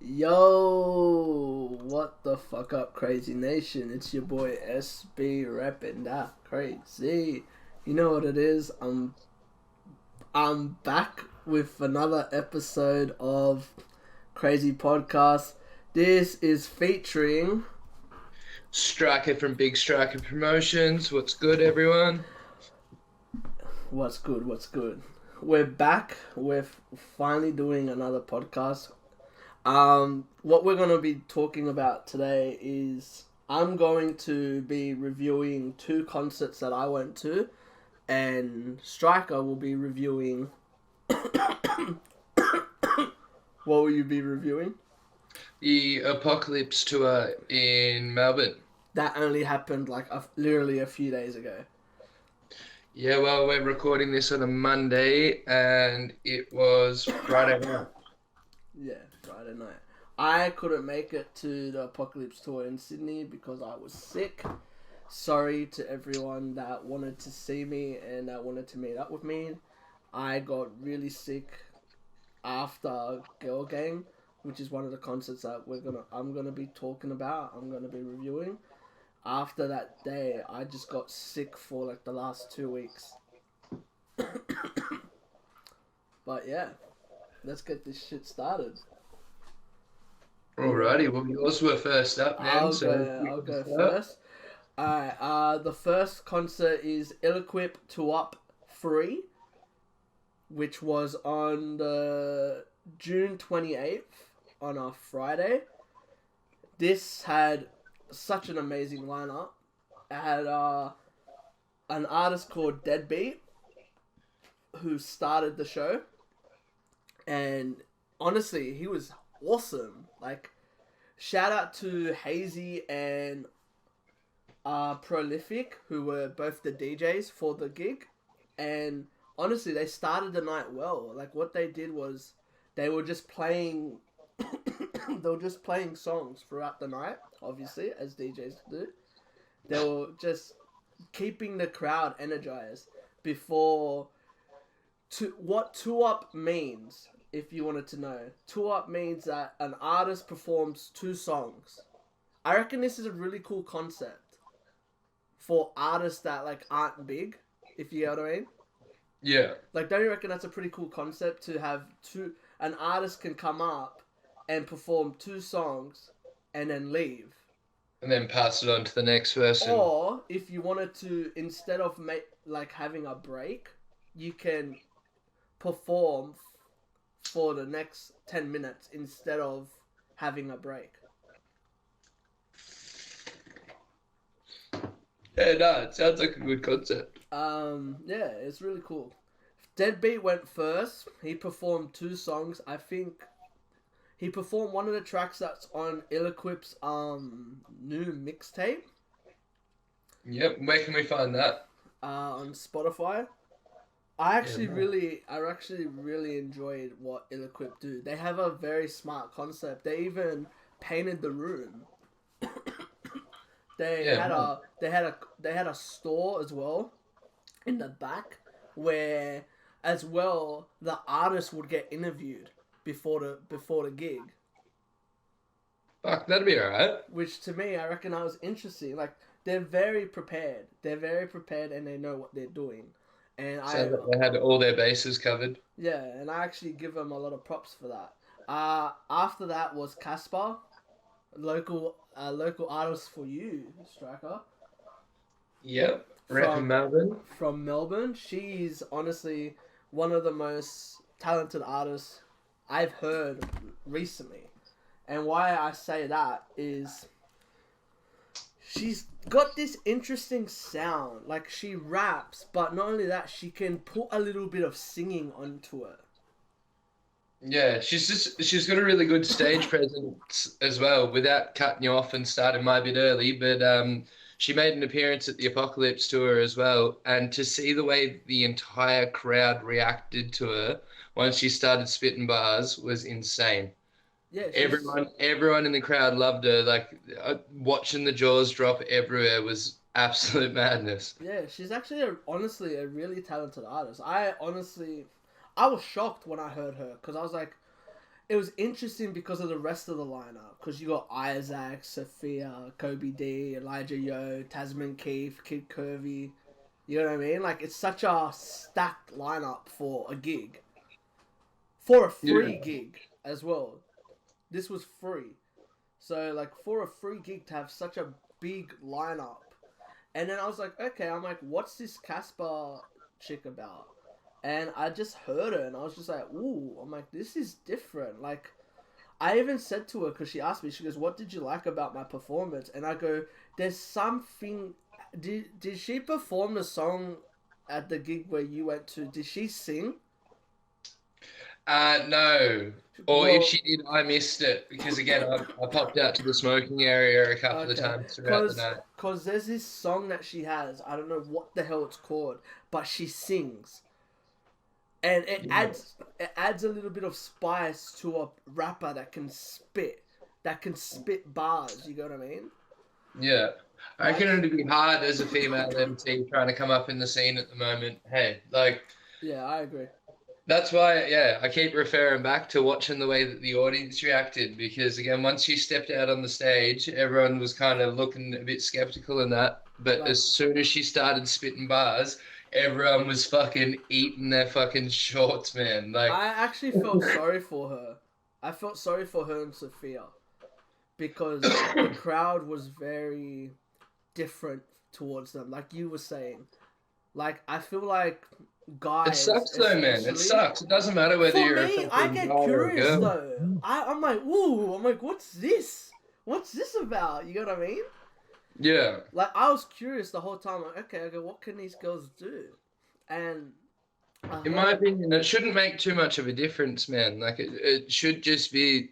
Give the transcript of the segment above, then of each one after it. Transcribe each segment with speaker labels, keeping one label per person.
Speaker 1: Yo, what the fuck up, Kraayziie Nation? It's your boy SB repping that Kraayziie. You know what it is? I'm back with another episode of Kraayziie Podcast. This is featuring
Speaker 2: Strykah from Big Strykah Promotions. What's good, everyone?
Speaker 1: what's good. We're back with finally doing another podcast. What we're going to be talking about today is I'm going to be reviewing two concerts that I went to, and Strykah will be reviewing. What will you be reviewing?
Speaker 2: The Apocalypse tour in Melbourne.
Speaker 1: That only happened like literally a few days ago.
Speaker 2: Yeah, well, we're recording this on a Monday, and it was Friday night.
Speaker 1: Yeah, Friday night. I couldn't make it to the Apocalypse tour in Sydney because I was sick. Sorry to everyone that wanted to see me and that wanted to meet up with me. I got really sick after Girl Gang, which is one of the concerts that I'm gonna be talking about. I'm gonna be reviewing. After that day, I just got sick for like the last 2 weeks. But yeah, let's get this shit started.
Speaker 2: Alrighty, well, yours were first up, man.
Speaker 1: I'll go first. Alright, the first concert is Illeqwip to Up 3, which was on the June 28th on a Friday. This had such an amazing lineup. It had an artist called Deadbeat who started the show, and honestly, he was awesome. Like, shout out to Hazy and Prolific, who were both the DJs for the gig, and honestly, they started the night well. Like, what they did was they were just playing they were just playing songs throughout the night, obviously, as DJs do. They were just keeping the crowd energized before what two up means, if you wanted to know. Two up means that an artist performs two songs. I reckon this is a really cool concept for artists that like aren't big, if you know what I mean.
Speaker 2: Yeah.
Speaker 1: Like, don't you reckon that's a pretty cool concept to have an artist can come up and perform two songs and then leave?
Speaker 2: And then pass it on to the next person.
Speaker 1: Or if you wanted to, instead of having a break, you can perform for the next 10 minutes instead of having a break.
Speaker 2: Yeah, no, it sounds like a good concept.
Speaker 1: Yeah, it's really cool. Deadbeat went first. He performed two songs. I think he performed one of the tracks that's on Illeqwip's new mixtape.
Speaker 2: Yep, where can we find that?
Speaker 1: On Spotify. I actually really enjoyed what Illeqwip do. They have a very smart concept. They even painted the room. They had a store as well in the back where as well the artist would get interviewed before the gig.
Speaker 2: Fuck, that'd be alright.
Speaker 1: Which to me, I reckon that was interesting. Like, they're very prepared. They're very prepared and they know what they're doing. And
Speaker 2: Sounds like they had all their bases covered.
Speaker 1: yeah, and I actually give them a lot of props for that. After that was Casper, local artist for you, Strykah.
Speaker 2: Yep, from Melbourne.
Speaker 1: From Melbourne. She's honestly one of the most talented artists I've heard recently. And why I say that is she's got this interesting sound. Like, she raps, but not only that, she can put a little bit of singing onto it.
Speaker 2: Yeah, she's got a really good stage presence as well, without cutting you off and starting my bit early, but she made an appearance at the Apocalypse tour as well, and to see the way the entire crowd reacted to her once she started spitting bars was insane.
Speaker 1: Yeah,
Speaker 2: Everyone in the crowd loved her. Like, watching the jaws drop everywhere was absolute madness.
Speaker 1: yeah, she's actually honestly a really talented artist. I was shocked when I heard her because I was like, it was interesting because of the rest of the lineup. Because you got Isaac, Sophia, Kobe D, Elijah Yo, Tasman Keith, Kid Curvy. You know what I mean? Like, it's such a stacked lineup for a gig. For a free
Speaker 2: Yeah.
Speaker 1: gig as well. This was free. So, like, for a free gig to have such a big lineup. And then I was like, okay, I'm like, what's this Casper chick about? And I just heard her and I was just like, ooh, I'm like, this is different. Like, I even said to her, because she asked me, she goes, what did you like about my performance? And I go, there's something. Did she perform the song at the gig where you went to? Did she sing?
Speaker 2: No. Or if
Speaker 1: Well,
Speaker 2: she did, I missed it because again, I popped out to the smoking area a couple of
Speaker 1: okay.
Speaker 2: times throughout the
Speaker 1: Cause,
Speaker 2: night.
Speaker 1: Cause there's this song that she has. I don't know what the hell it's called, but she sings, and
Speaker 2: Yeah.
Speaker 1: it adds a little bit of spice to a rapper that can spit bars. You know what I mean?
Speaker 2: Yeah. I
Speaker 1: Like,
Speaker 2: reckon it'd be hard as a female MC trying to come up in the scene at the moment. Hey, like
Speaker 1: yeah, I agree.
Speaker 2: that's why, yeah, I keep referring back to watching the way that the audience reacted because again, once she stepped out on the stage, everyone was kind of looking a bit skeptical in that. But
Speaker 1: Like,
Speaker 2: as soon as she started spitting bars, everyone was fucking eating their fucking shorts, man. Like,
Speaker 1: I actually felt sorry for her. I felt sorry for her and Sophia because the crowd was very different towards them. Like you were saying, like I feel like
Speaker 2: it
Speaker 1: guys,
Speaker 2: sucks though, man. It
Speaker 1: especially.
Speaker 2: sucks. It doesn't matter whether
Speaker 1: For
Speaker 2: you're a
Speaker 1: me, I
Speaker 2: fucking guy
Speaker 1: get
Speaker 2: or a
Speaker 1: curious
Speaker 2: girl.
Speaker 1: though. I'm like, ooh, I'm like, what's this? What's this about? You know what I mean?
Speaker 2: Yeah.
Speaker 1: Like, I was curious the whole time. Like, okay, what can these girls do? And I
Speaker 2: In my
Speaker 1: heard,
Speaker 2: opinion, it shouldn't make too much of a difference, man. Like it should just be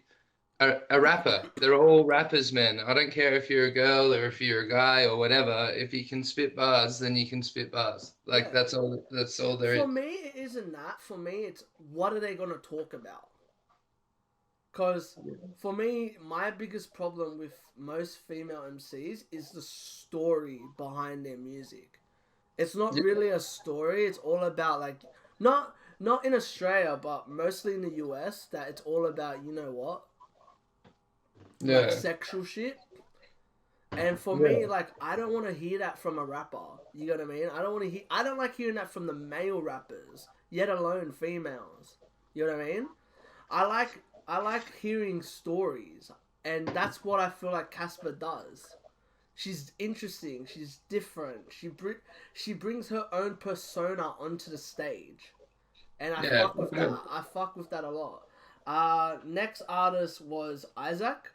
Speaker 2: a rapper. They're all rappers, man. I don't care if you're a girl or if you're a guy or whatever. If you can spit bars, then you can spit bars. Like
Speaker 1: yeah.
Speaker 2: that's all. That's all there
Speaker 1: For
Speaker 2: is.
Speaker 1: me, it isn't that. For me, it's what are they gonna talk about? Because for me, my biggest problem with most female MCs is the story behind their music. It's not
Speaker 2: Yeah,
Speaker 1: really a story. It's all about like not in Australia, but mostly in the US. That it's all about, you know what, like
Speaker 2: yeah,
Speaker 1: sexual shit. And for me,
Speaker 2: yeah,
Speaker 1: like I don't want to hear that from a rapper. You know what I mean? I don't want to hear. I don't like hearing that from the male rappers, yet alone females. You know what I mean? I like hearing stories, and that's what I feel like Casper does. She's interesting. She's different. She brings her own persona onto the stage, and I
Speaker 2: yeah.
Speaker 1: fuck with that. I fuck with that a lot. Next artist was Isaac.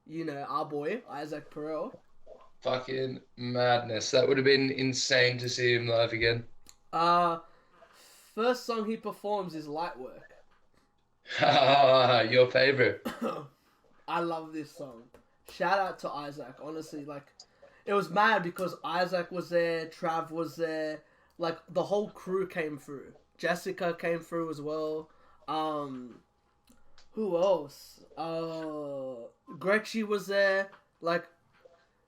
Speaker 1: You know, our boy Isaac Perel.
Speaker 2: Fucking madness. That would have been insane to see him live again.
Speaker 1: Uh, First song he performs is Light Work.
Speaker 2: Your favorite.
Speaker 1: I love this song. Shout out to Isaac. Honestly, like it was mad because Isaac was there, Trav was there, like the whole crew came through. Jessica came through as well. Um, who else? Gretchy was there. Like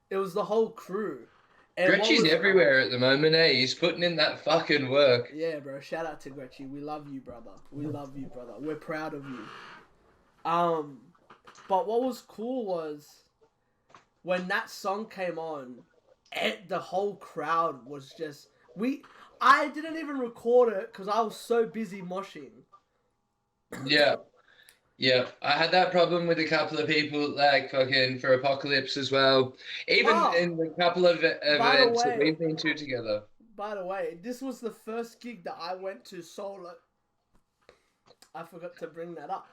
Speaker 1: it was the whole crew. And what
Speaker 2: Gretchy's
Speaker 1: was
Speaker 2: everywhere at the moment, eh? He's putting in that fucking work.
Speaker 1: yeah, bro. Shout out to Gretchy. We love you, brother. We love you, brother. We're proud of you. Um, but what was cool was when that song came on, the whole crowd was just we. I didn't even record it because I was so busy moshing.
Speaker 2: Yeah. Yeah, I had that problem with a couple of people, like fucking for Apocalypse as well. Even
Speaker 1: Oh,
Speaker 2: in the couple of
Speaker 1: by the
Speaker 2: events that
Speaker 1: way,
Speaker 2: we've been to together.
Speaker 1: this was the first gig that I went to solo. I forgot to bring that up.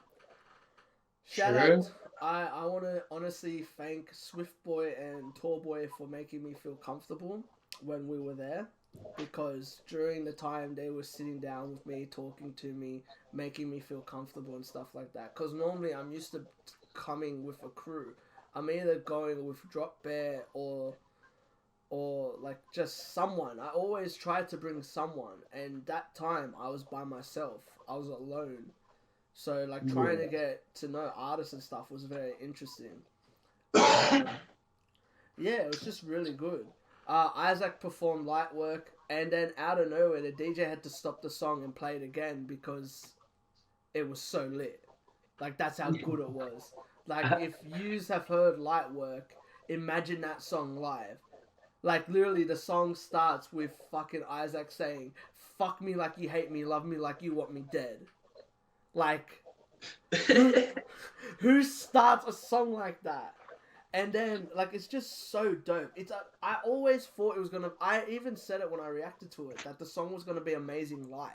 Speaker 1: Shout
Speaker 2: True.
Speaker 1: out. I want to honestly thank Swift Boy and Tall Boy for making me feel comfortable when we were there. Because during the time they were sitting down with me, talking to me, making me feel comfortable and stuff like that. Because normally I'm used to coming with a crew. I'm either going with Drop Bear or like just someone. I always try to bring someone, and that time I was by myself. I was alone. So like trying to get to know artists and stuff was very interesting. Um, yeah, it was just really good. Isaac performed Light Work, and then out of nowhere, the DJ had to stop the song and play it again because it was so lit. Like that's how good it was. Like if yous have heard Light Work, imagine that song live. Like literally, the song starts with fucking Isaac saying, "Fuck me like you hate me, love me like you want me dead." Like who who starts a song like that? And then like it's just so dope. I always thought it was gonna. I even said it when I reacted to it that the song was gonna be amazing live.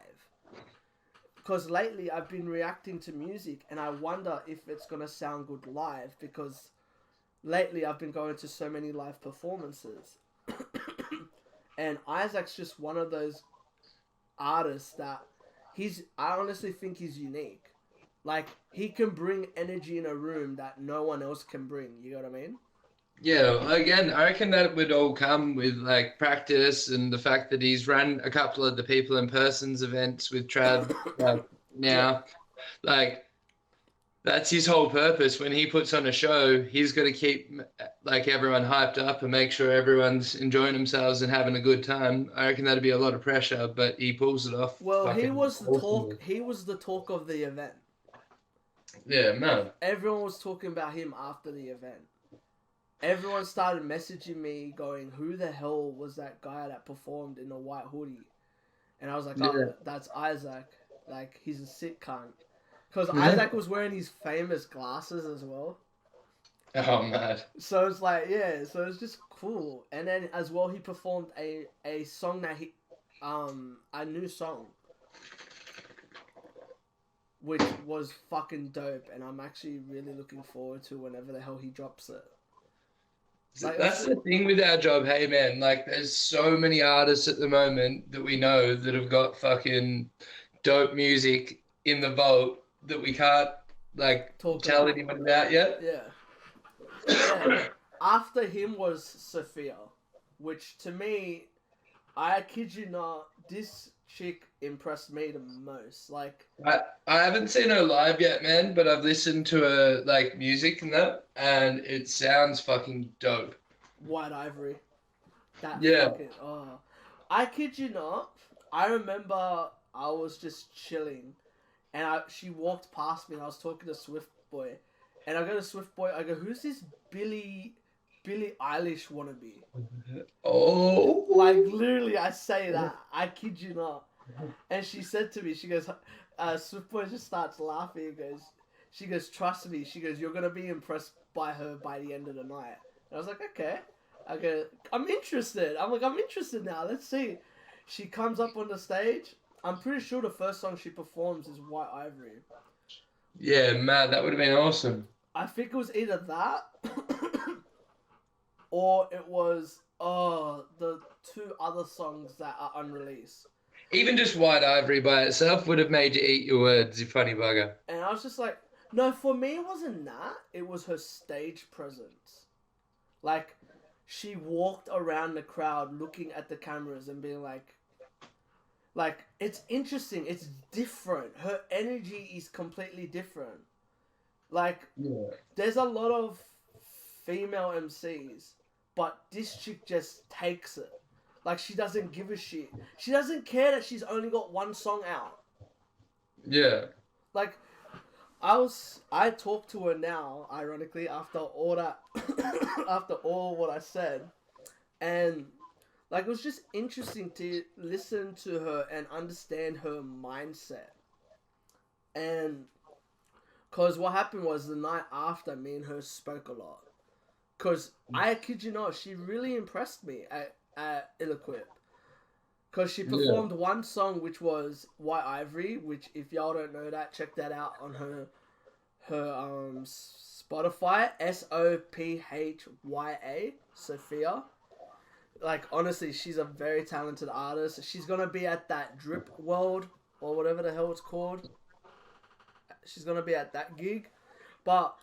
Speaker 1: Because lately I've been reacting to music and I wonder if it's gonna sound good live because lately I've been going to so many live performances. And Isaac's just one of those artists that I honestly think he's unique. Like he can bring energy in a room that no one else can bring. You know what I mean?
Speaker 2: Yeah, again, I reckon that would all come with like practice and the fact that he's run a couple of the People in Persons events with Trav
Speaker 1: Yeah.
Speaker 2: now. Like that's his whole purpose. When he puts on a show, he's got to keep like everyone hyped up and make sure everyone's enjoying themselves and having a good time. I reckon that'd be a lot of pressure, but he pulls it off
Speaker 1: Well, he
Speaker 2: fucking
Speaker 1: was the talk.
Speaker 2: awesomely.
Speaker 1: He was the talk of the event.
Speaker 2: Yeah, man.
Speaker 1: Everyone was talking about him after the event. Everyone started messaging me going, "Who the hell was that guy that performed in a white hoodie?" And I was like, "Oh,
Speaker 2: Yeah.
Speaker 1: that's Isaac. Like he's a sick cunt." Because Isaac was wearing his famous glasses as well.
Speaker 2: Oh, man.
Speaker 1: So it's like, yeah, so it's just cool. And then as well, he performed a song that a new song, which was fucking dope. And I'm actually really looking forward to whenever the hell he drops it. Like,
Speaker 2: That's the thing with our job, hey man. Like, there's so many artists at the moment that we know that have got fucking dope music in the vault that we can't like tell anyone about yet.
Speaker 1: Yeah. Yeah. After him was Sophia, which to me, I kid you not, this chick impressed me the most. Like,
Speaker 2: I haven't seen her live yet, man, but I've listened to her like music and that, and it sounds fucking dope.
Speaker 1: White Ivory. That
Speaker 2: Yeah.
Speaker 1: fucking, oh. I kid you not, I remember I was just chilling, and she walked past me, and I was talking to Swift Boy, and I go to Swift Boy, I go, "Who's this Billie Eilish wannabe?"
Speaker 2: Oh.
Speaker 1: Like, literally, I say that. I kid you not. And she said to me, she goes, Swift Boy just starts laughing. She goes, "Trust me." She goes, "You're going to be impressed by her by the end of the night." And I was like, okay. I go, I'm interested. I'm like, I'm interested now. Let's see. She comes up on the stage. I'm pretty sure the first song she performs is White Ivory.
Speaker 2: Yeah, man, that would have been awesome.
Speaker 1: I think it was either that or it was the two other songs that are unreleased.
Speaker 2: Even just White Ivory by itself would have made you eat your words, you funny bugger.
Speaker 1: And I was just like, no, for me it wasn't that. It was her stage presence. Like, she walked around the crowd looking at the cameras and being like, it's interesting. It's different. Her energy is completely different. Like,
Speaker 2: Yeah.
Speaker 1: there's a lot of female MCs, but this chick just takes it. Like, she doesn't give a shit. She doesn't care that she's only got one song out.
Speaker 2: Yeah.
Speaker 1: Like, I talked to her now, ironically, after all that, after all what I said, and like it was just interesting to listen to her and understand her mindset. And cause what happened was the night after, me and her spoke a lot. Cause I kid you not, she really impressed me at Illeqwip. Because she performed one song which was White Ivory, which if y'all don't know that, check that out on her Spotify, Sophya, Sophia. Like, honestly, she's a very talented artist. She's gonna be at that Drip World, or whatever the hell it's called. She's gonna be at that gig. But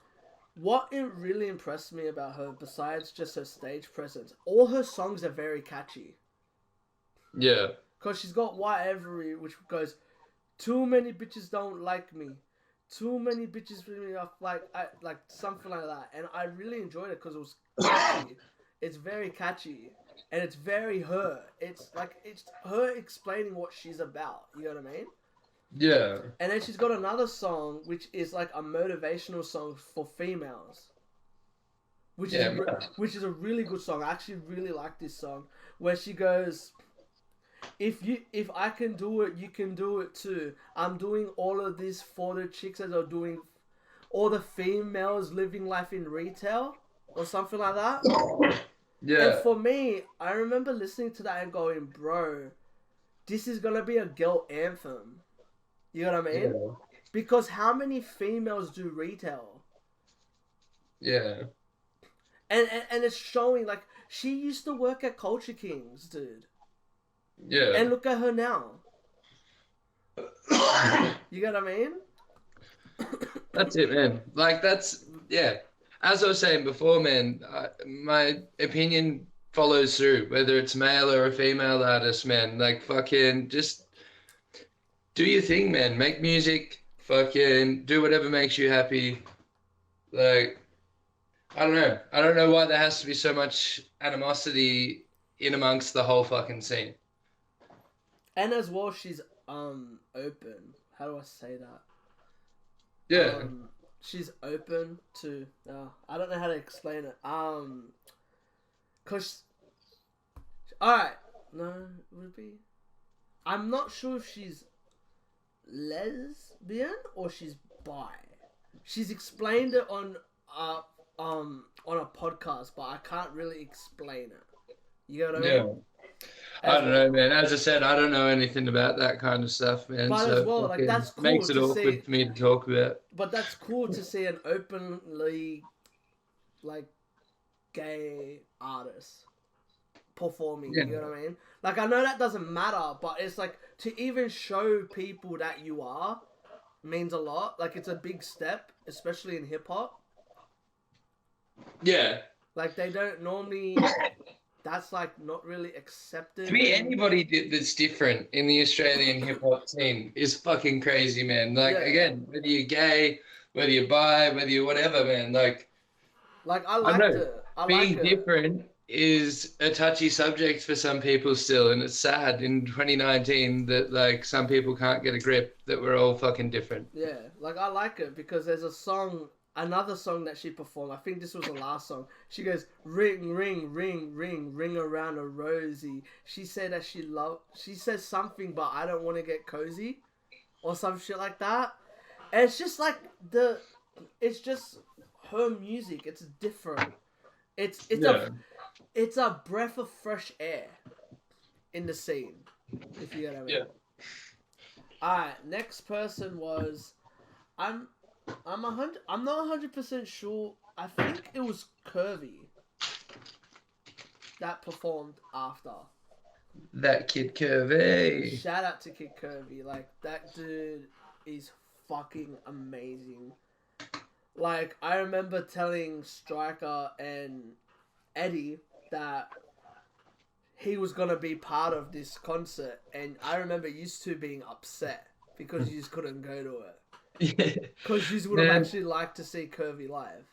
Speaker 1: what it really impressed me about her, besides just her stage presence, all her songs are very catchy.
Speaker 2: Yeah.
Speaker 1: Because she's got White Ivory, which goes, "Too many bitches don't like me. Too many bitches for me off," like something like that. And I really enjoyed it because it was catchy. It's very catchy. And it's very her. It's like, it's her explaining what she's about. You know what I mean?
Speaker 2: Yeah.
Speaker 1: And then she's got another song which is like a motivational song for females,
Speaker 2: Yeah, man.
Speaker 1: which is a really good song. I actually really like this song, where she goes, if I can do it, you can do it too. I'm doing all of this for the chicks that are doing, all the females living life in retail or something like that. And
Speaker 2: Yeah.
Speaker 1: for me, I remember listening to that and going, bro, this is gonna be a girl anthem. You know what I mean?
Speaker 2: Yeah.
Speaker 1: Because how many females do retail?
Speaker 2: Yeah.
Speaker 1: And it's showing, like, she used to work at Culture Kings, dude.
Speaker 2: Yeah.
Speaker 1: And look at her now. You get what I mean?
Speaker 2: That's it, man. Like, that's, yeah. As I was saying before, man, my opinion follows through, whether it's male or a female artist, man. Like, fucking just do your thing, man. Make music, fucking do whatever makes you happy. Like, I don't know. I don't know why there has to be so much animosity in amongst the whole fucking scene.
Speaker 1: And as well, she's open. How do I say that?
Speaker 2: Yeah.
Speaker 1: She's open to. I don't know how to explain it. Cause. All right. No, would it be? I'm not sure if she's lesbian or she's bi. She's explained it on a podcast, but I can't really explain it. You know what I mean?
Speaker 2: Yeah. I don't know, man. As I said, I don't know anything about that kind of stuff, man.
Speaker 1: But
Speaker 2: so
Speaker 1: as well, like, that's cool
Speaker 2: makes it
Speaker 1: to
Speaker 2: awkward
Speaker 1: see.
Speaker 2: for me to talk about.
Speaker 1: But that's cool to see an openly, like, gay artist performing.
Speaker 2: Yeah.
Speaker 1: You know what I mean? Like, I know that doesn't matter, but it's like, to even show people that you are means a lot. Like, it's a big step, especially in hip hop.
Speaker 2: Yeah.
Speaker 1: Like, they don't normally. That's like not really accepted.
Speaker 2: To me, anybody that's different in the Australian hip hop scene is fucking crazy, man. Like, again, whether you're gay, whether you're bi, whether you're whatever, man. Like
Speaker 1: I liked it.
Speaker 2: Being different is a touchy subject for some people still, and it's sad in 2019 that, like, some people can't get a grip that we're all fucking different.
Speaker 1: Yeah, like, I like it because there's another song that she performed. I think this was the last song. She goes, ring, ring, ring, ring, ring around a rosy. She said that she says something, but I don't want to get cozy, or some shit like that. And it's just like it's just her music. It's different. It's a breath of fresh air in the scene, if you get what I mean.
Speaker 2: Yeah.
Speaker 1: Alright, next person was, I'm not 100% sure. I think it was Curvy that performed after.
Speaker 2: That Kid Curvy.
Speaker 1: Shout out to Kid Curvy. Like, that dude is fucking amazing. Like, I remember telling Strykah and Eddie that he was gonna be part of this concert, and I remember you two being upset because you just couldn't go to it.
Speaker 2: Yeah.
Speaker 1: Because you would have actually liked to see Curvy live.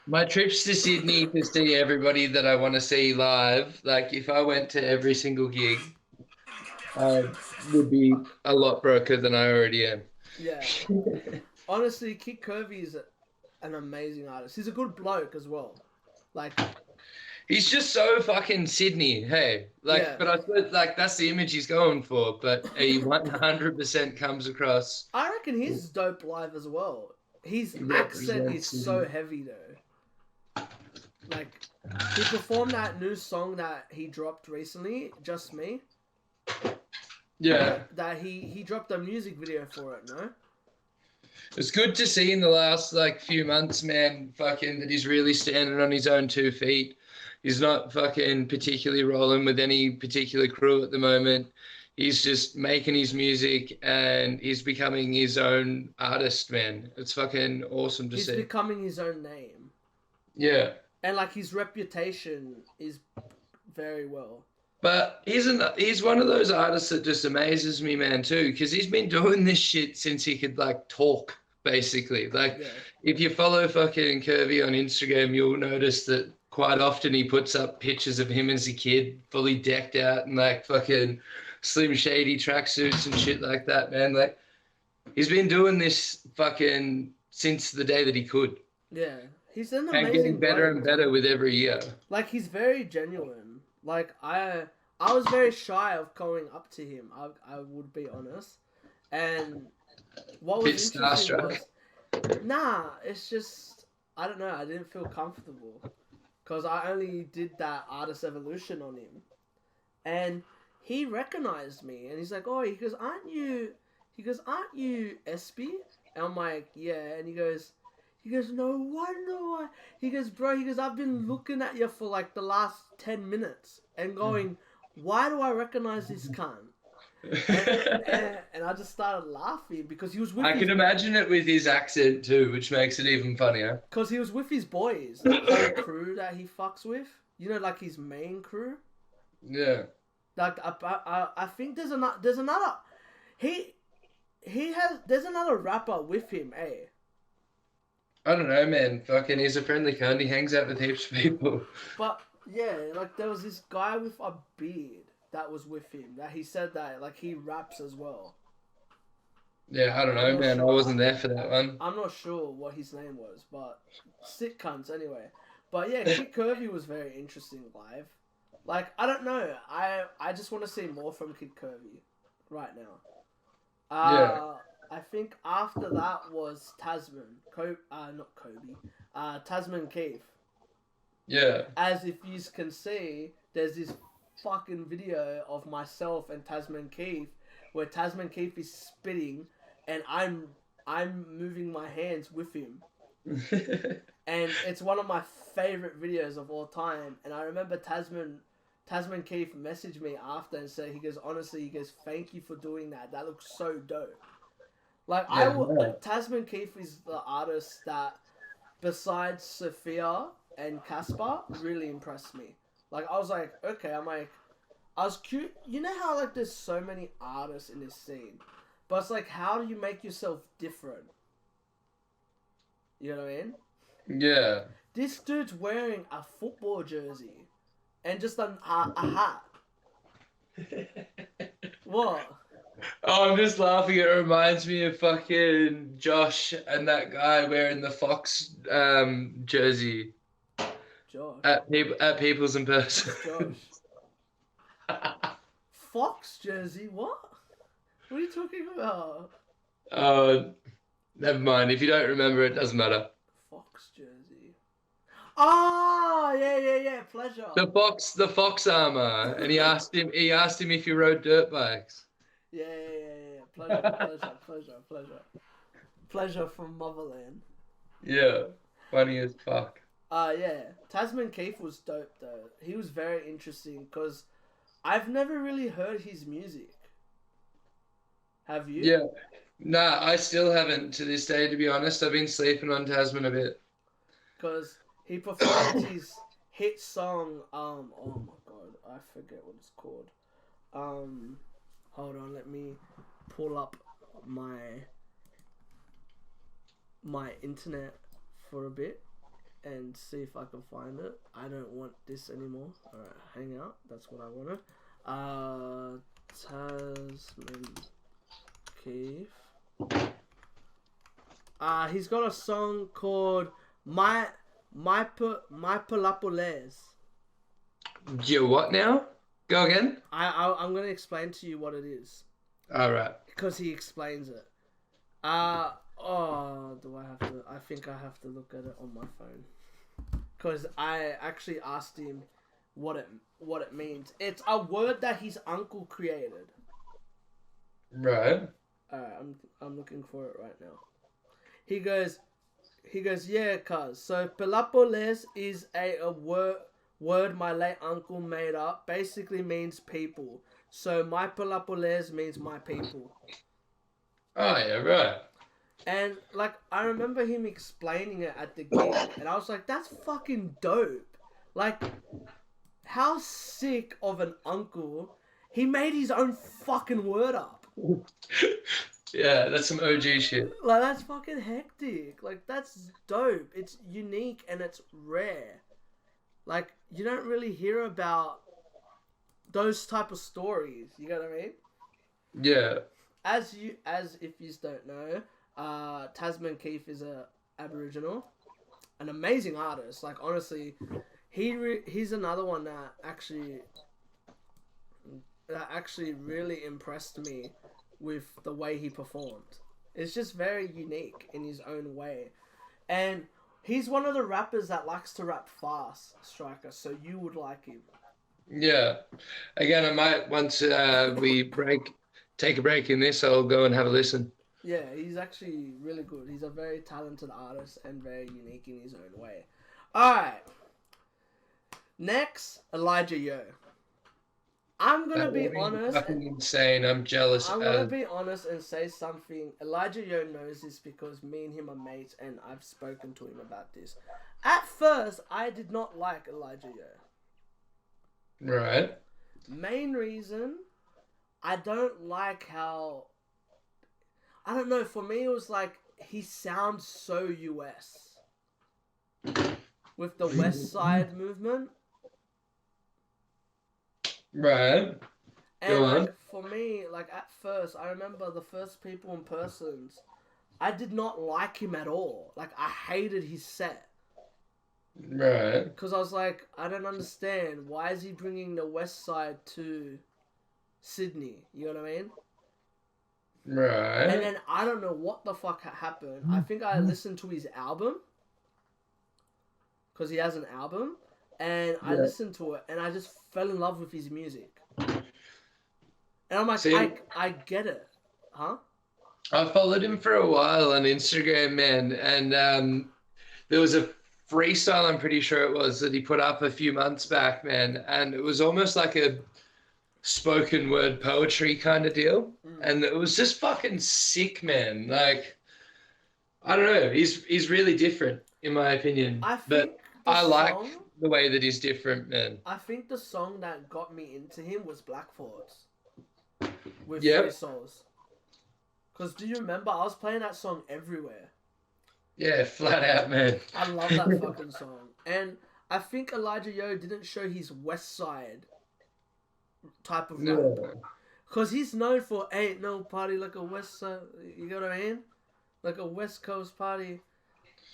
Speaker 2: My trips to Sydney to see everybody that I want to see live, like, if I went to every single gig, I would be a lot broker than I already am.
Speaker 1: Yeah. Honestly, Kid Curvy is an amazing artist. He's a good bloke as well. Like,
Speaker 2: he's just so fucking Sydney, hey. Like,
Speaker 1: yeah.
Speaker 2: But I suppose, like, that's the image he's going for. But he 100% comes across.
Speaker 1: I reckon he's dope live as well. His accent is so heavy though. Like, he performed that new song that he dropped recently, Just Me.
Speaker 2: Yeah.
Speaker 1: That he dropped a music video for it, no?
Speaker 2: It's good to see in the last, like, few months, man, fucking, that he's really standing on his own 2 feet. He's not fucking particularly rolling with any particular crew at the moment. He's just making his music and he's becoming his own artist, man. It's fucking awesome to see.
Speaker 1: He's becoming his own name.
Speaker 2: Yeah.
Speaker 1: And, like, his reputation is very well.
Speaker 2: But he's one of those artists that just amazes me, man, too, because he's been doing this shit since he could, like, talk, basically. Like, if you follow fucking Curvy on Instagram, you'll notice that quite often he puts up pictures of him as a kid, fully decked out and, like, fucking Slim Shady tracksuits and shit like that, man. Like, he's been doing this fucking since the day that he could.
Speaker 1: Yeah, he's an
Speaker 2: And getting
Speaker 1: amazing
Speaker 2: better
Speaker 1: bloke.
Speaker 2: and better with every year.
Speaker 1: Like, he's very genuine. Like, I was very shy of going up to him. I would be honest. And what was interesting was, it's just, I don't know, I didn't feel comfortable. Because I only did that Artist Evolution on him. And he recognized me. And he's like, oh, he goes, aren't you SB? And I'm like, yeah. And he goes, no wonder why. He goes, bro, I've been looking at you for like the last 10 minutes and going, why do I recognize this cunt? And I just started laughing because he was with
Speaker 2: I can imagine it with his accent too, which makes it even funnier.
Speaker 1: Because he was with his boys, the whole crew that he fucks with. You know, like his main crew.
Speaker 2: Yeah.
Speaker 1: Like I think there's another. There's another rapper with him, eh?
Speaker 2: I don't know, man. Fucking, he's a friendly cunt. He hangs out with heaps of people.
Speaker 1: But yeah, like there was this guy with a beard that was with him. That he said that like he raps as well.
Speaker 2: Yeah, I don't know, man.
Speaker 1: Sure.
Speaker 2: I wasn't there for that one.
Speaker 1: I'm not sure what his name was, but sick cunts anyway. But yeah, Kid Curvy was very interesting live. Like, I don't know. I just want to see more from Kid Curvy right now.
Speaker 2: Yeah.
Speaker 1: I think after that was Tasman. Not Kobe. Tasman Keith.
Speaker 2: Yeah.
Speaker 1: As if you can see, there's this fucking video of myself and Tasman Keith where Tasman Keith is spitting and I'm moving my hands with him. And it's one of my favorite videos of all time. And I remember Tasman Keith messaged me after and said, he goes, honestly, thank you for doing that. That looks so dope. Like,
Speaker 2: Yeah,
Speaker 1: Tasman Keith is the artist that, besides Sophia and Casper, really impressed me. Like, I was like, okay, I was curious. You know how, like, there's so many artists in this scene, but it's like, how do you make yourself different? You know what I mean?
Speaker 2: Yeah.
Speaker 1: This dude's wearing a football jersey and just a hat. What?
Speaker 2: Oh, I'm just laughing. It reminds me of fucking Josh and that guy wearing the Fox jersey
Speaker 1: Josh.
Speaker 2: at People's in Person.
Speaker 1: Josh. Fox jersey? What? What are you talking about?
Speaker 2: Never mind. If you don't remember, it doesn't matter.
Speaker 1: Fox jersey. Oh, yeah. Pleasure.
Speaker 2: The Fox armor, and he asked him if he rode dirt bikes.
Speaker 1: Yeah. Pleasure from Motherland.
Speaker 2: Yeah, funny as fuck.
Speaker 1: Yeah. Tasman Keith was dope though. He was very interesting because I've never really heard his music. Have you?
Speaker 2: Yeah. Nah, I still haven't to this day, to be honest. I've been sleeping on Tasman a bit.
Speaker 1: Because he performed his hit song, oh my god, I forget what it's called. Hold on, let me pull up my internet for a bit and see if I can find it. I don't want this anymore. Alright, hang out, that's what I wanted. Tasman Keith. He's got a song called My Palapoles.
Speaker 2: Yeah, what now? Go again?
Speaker 1: I'm gonna explain to you what it is.
Speaker 2: Alright.
Speaker 1: Because he explains it. Do I have to? I think I have to look at it on my phone. Because I actually asked him what it means. It's a word that his uncle created.
Speaker 2: Right.
Speaker 1: I'm looking for it right now. He goes, yeah, cuz. So, Pelapoles is a word my late uncle made up. Basically means people. So, my Pelapoles means my people.
Speaker 2: Oh, yeah, right.
Speaker 1: And, like, I remember him explaining it at the gig. And I was like, that's fucking dope. Like, how sick of an uncle. He made his own fucking word up.
Speaker 2: Yeah, that's some OG shit.
Speaker 1: Like, that's fucking hectic. Like, that's dope. It's unique and it's rare. Like, you don't really hear about those type of stories. You know what I mean?
Speaker 2: Yeah.
Speaker 1: As if you don't know, Tasman Keith is a Aboriginal, an amazing artist. Like honestly, he's another one that actually really impressed me with the way he performed. It's just very unique in his own way, and he's one of the rappers that likes to rap fast, Strykah. So you would like him.
Speaker 2: Yeah. Again, I might once take a break in this, I'll go and have a listen.
Speaker 1: Yeah, he's actually really good. He's a very talented artist and very unique in his own way. Alright. Next, Elijah Yo. I'm gonna be honest.
Speaker 2: Fucking insane. I'm jealous.
Speaker 1: I'm gonna be honest and say something. Elijah Yo knows this because me and him are mates and I've spoken to him about this. At first, I did not like Elijah Yo.
Speaker 2: Right.
Speaker 1: Main reason, I don't like how... I don't know, for me it was like, he sounds so US. With the West Side movement.
Speaker 2: Right.
Speaker 1: And
Speaker 2: Go on.
Speaker 1: like, for me, like at first, I remember the first people in persons, I did not like him at all. Like, I hated his set.
Speaker 2: Right.
Speaker 1: Because I was like, I don't understand. Why is he bringing the West Side to Sydney? You know what I mean?
Speaker 2: Right.
Speaker 1: And then I don't know what the fuck happened. I think I listened to his album. Because he has an album. And I listened to it and I just fell in love with his music. And I'm like, I get it. Huh?
Speaker 2: I followed him for a while on Instagram, man. And there was a freestyle, I'm pretty sure it was, that he put up a few months back, man. And it was almost like a spoken word poetry kind of deal. And it was just fucking sick, man. Like, I don't know. He's really different, in my opinion. But I like the way that he's different, man.
Speaker 1: I think the song that got me into him was Black Thoughts. With Free Souls. Because do you remember, I was playing that song everywhere.
Speaker 2: Yeah, flat out, man.
Speaker 1: I love that fucking song. And I think Elijah Yo didn't show his West Side type of rap. Because he's known for ain't no party like a West Side, you know what I mean? Like a West Coast party.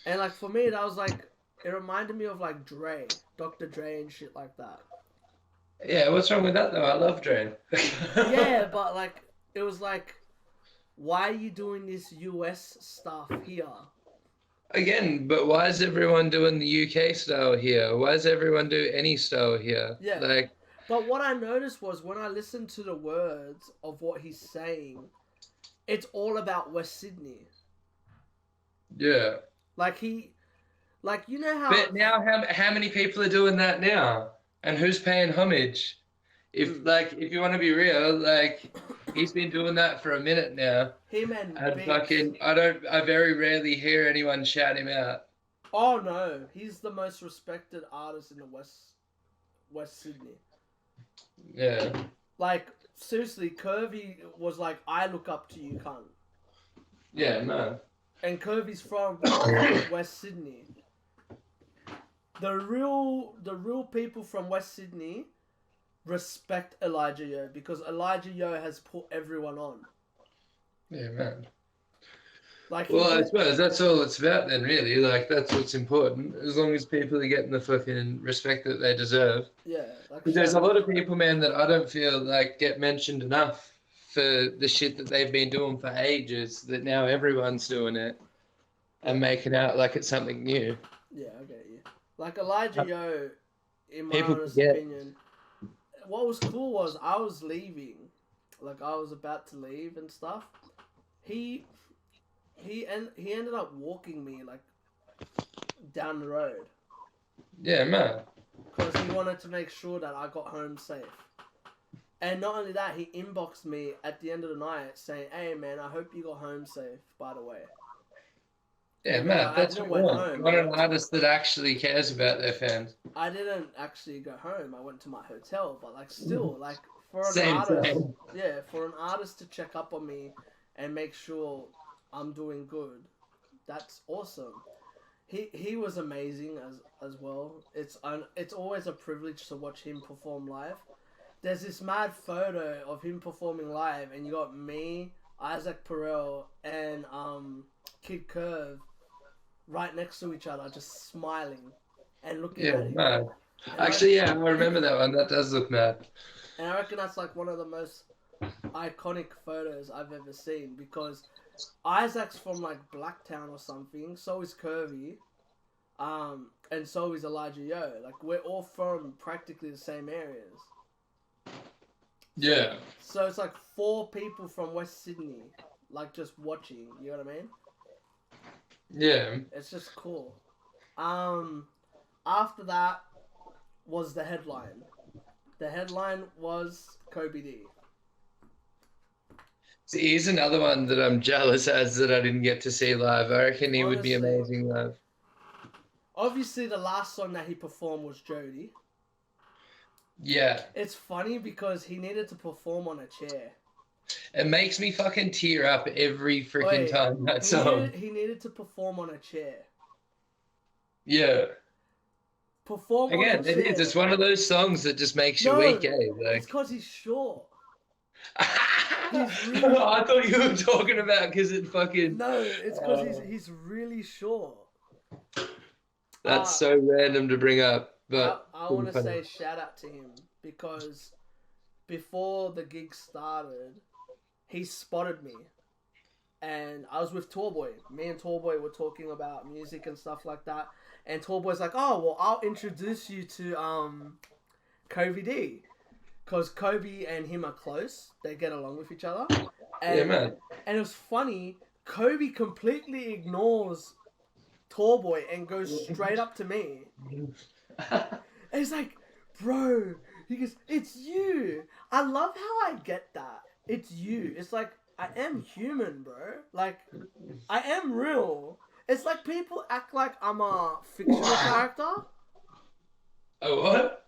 Speaker 1: And like for me, that was like, it reminded me of like Dre, Dr. Dre and shit like that.
Speaker 2: Yeah, what's wrong with that though? I love Dre.
Speaker 1: Yeah, but like, it was like, why are you doing this US stuff here?
Speaker 2: Again, but why is everyone doing the UK style here? Why does everyone do any style here?
Speaker 1: Yeah.
Speaker 2: Like,
Speaker 1: but what I noticed was when I listened to the words of what he's saying, it's all about West Sydney.
Speaker 2: Yeah.
Speaker 1: Like you know how...
Speaker 2: But now how many people are doing that now? And who's paying homage? If you want to be real, like, he's been doing that for a minute now.
Speaker 1: Him and
Speaker 2: I very rarely hear anyone shout him out.
Speaker 1: Oh no, he's the most respected artist in the West Sydney.
Speaker 2: Yeah.
Speaker 1: Like, seriously, Curvy was like, I look up to you, cunt.
Speaker 2: Yeah, man.
Speaker 1: And Curvy's from West Sydney. The real people from West Sydney respect Elijah Yo because Elijah Yo has put everyone on.
Speaker 2: Yeah, man.
Speaker 1: Like,
Speaker 2: well, I suppose that's all it's about then, really. Like, that's what's important. As long as people are getting the fucking respect that they deserve.
Speaker 1: Yeah. Like,
Speaker 2: there's a lot of people, man, that I don't feel like get mentioned enough for the shit that they've been doing for ages, that now everyone's doing it and making out like it's something new.
Speaker 1: Yeah, I get you. Like, Elijah Yo, in my honest opinion, what was cool was I was leaving. Like, I was about to leave and stuff. He ended up walking me, like, down the road.
Speaker 2: Yeah, man.
Speaker 1: Because he wanted to make sure that I got home safe. And not only that, he inboxed me at the end of the night saying, hey, man, I hope you got home safe, by the way.
Speaker 2: Yeah, man, that's what you want. You want an artist that actually cares about their fans.
Speaker 1: I didn't actually go home. I went to my hotel, but, like, still, like, for an artist to check up on me and make sure I'm doing good, that's awesome. He was amazing as well. It's always a privilege to watch him perform live. there's this mad photo of him performing live, and you got me, Isaac Perel, and Kid Curve right next to each other, just smiling and looking
Speaker 2: Yeah,
Speaker 1: at him.
Speaker 2: mad.
Speaker 1: And
Speaker 2: Actually, yeah, I remember that one. That does look mad.
Speaker 1: and I reckon that's like one of the most iconic photos I've ever seen, because Isaac's from like Blacktown or something, so is Curvy, and so is Elijah Yo. Like, we're all from practically the same areas.
Speaker 2: Yeah.
Speaker 1: So it's like 4 people from West Sydney, like, just watching, you know what I mean?
Speaker 2: Yeah.
Speaker 1: It's just cool. After that was the headline. The headline was Kobe D.
Speaker 2: See, he's another one that I'm jealous as that I didn't get to see live. I reckon he would be
Speaker 1: Honestly,
Speaker 2: amazing live.
Speaker 1: obviously the last song that he performed was Jody.
Speaker 2: Yeah.
Speaker 1: It's funny because he needed to perform on a chair.
Speaker 2: It makes me fucking tear up every freaking
Speaker 1: Wait,
Speaker 2: time that song.
Speaker 1: He needed to perform on a chair.
Speaker 2: Yeah.
Speaker 1: Perform on a
Speaker 2: Again,
Speaker 1: chair.
Speaker 2: it is. It's one of those songs that just makes you weak, eh?
Speaker 1: It's because he's short.
Speaker 2: He's really... I thought you were talking about because it fucking...
Speaker 1: No, it's because he's really short.
Speaker 2: That's so random to bring up. But
Speaker 1: I want to say shout out to him, because before the gig started, he spotted me, and I was with Tallboy. Me and Tallboy were talking about music and stuff like that, and Tallboy's like, "Oh, well, I'll introduce you to Kobe D, because Kobe and him are close. They get along with each other." And,
Speaker 2: yeah, man.
Speaker 1: And it was funny. Kobe completely ignores Tallboy and goes straight up to me. And he's like, "Bro," he goes, "It's you." I love how I get that. It's you. It's like, I am human, bro. Like, I am real. It's like people act like I'm a fictional character.
Speaker 2: Oh, what?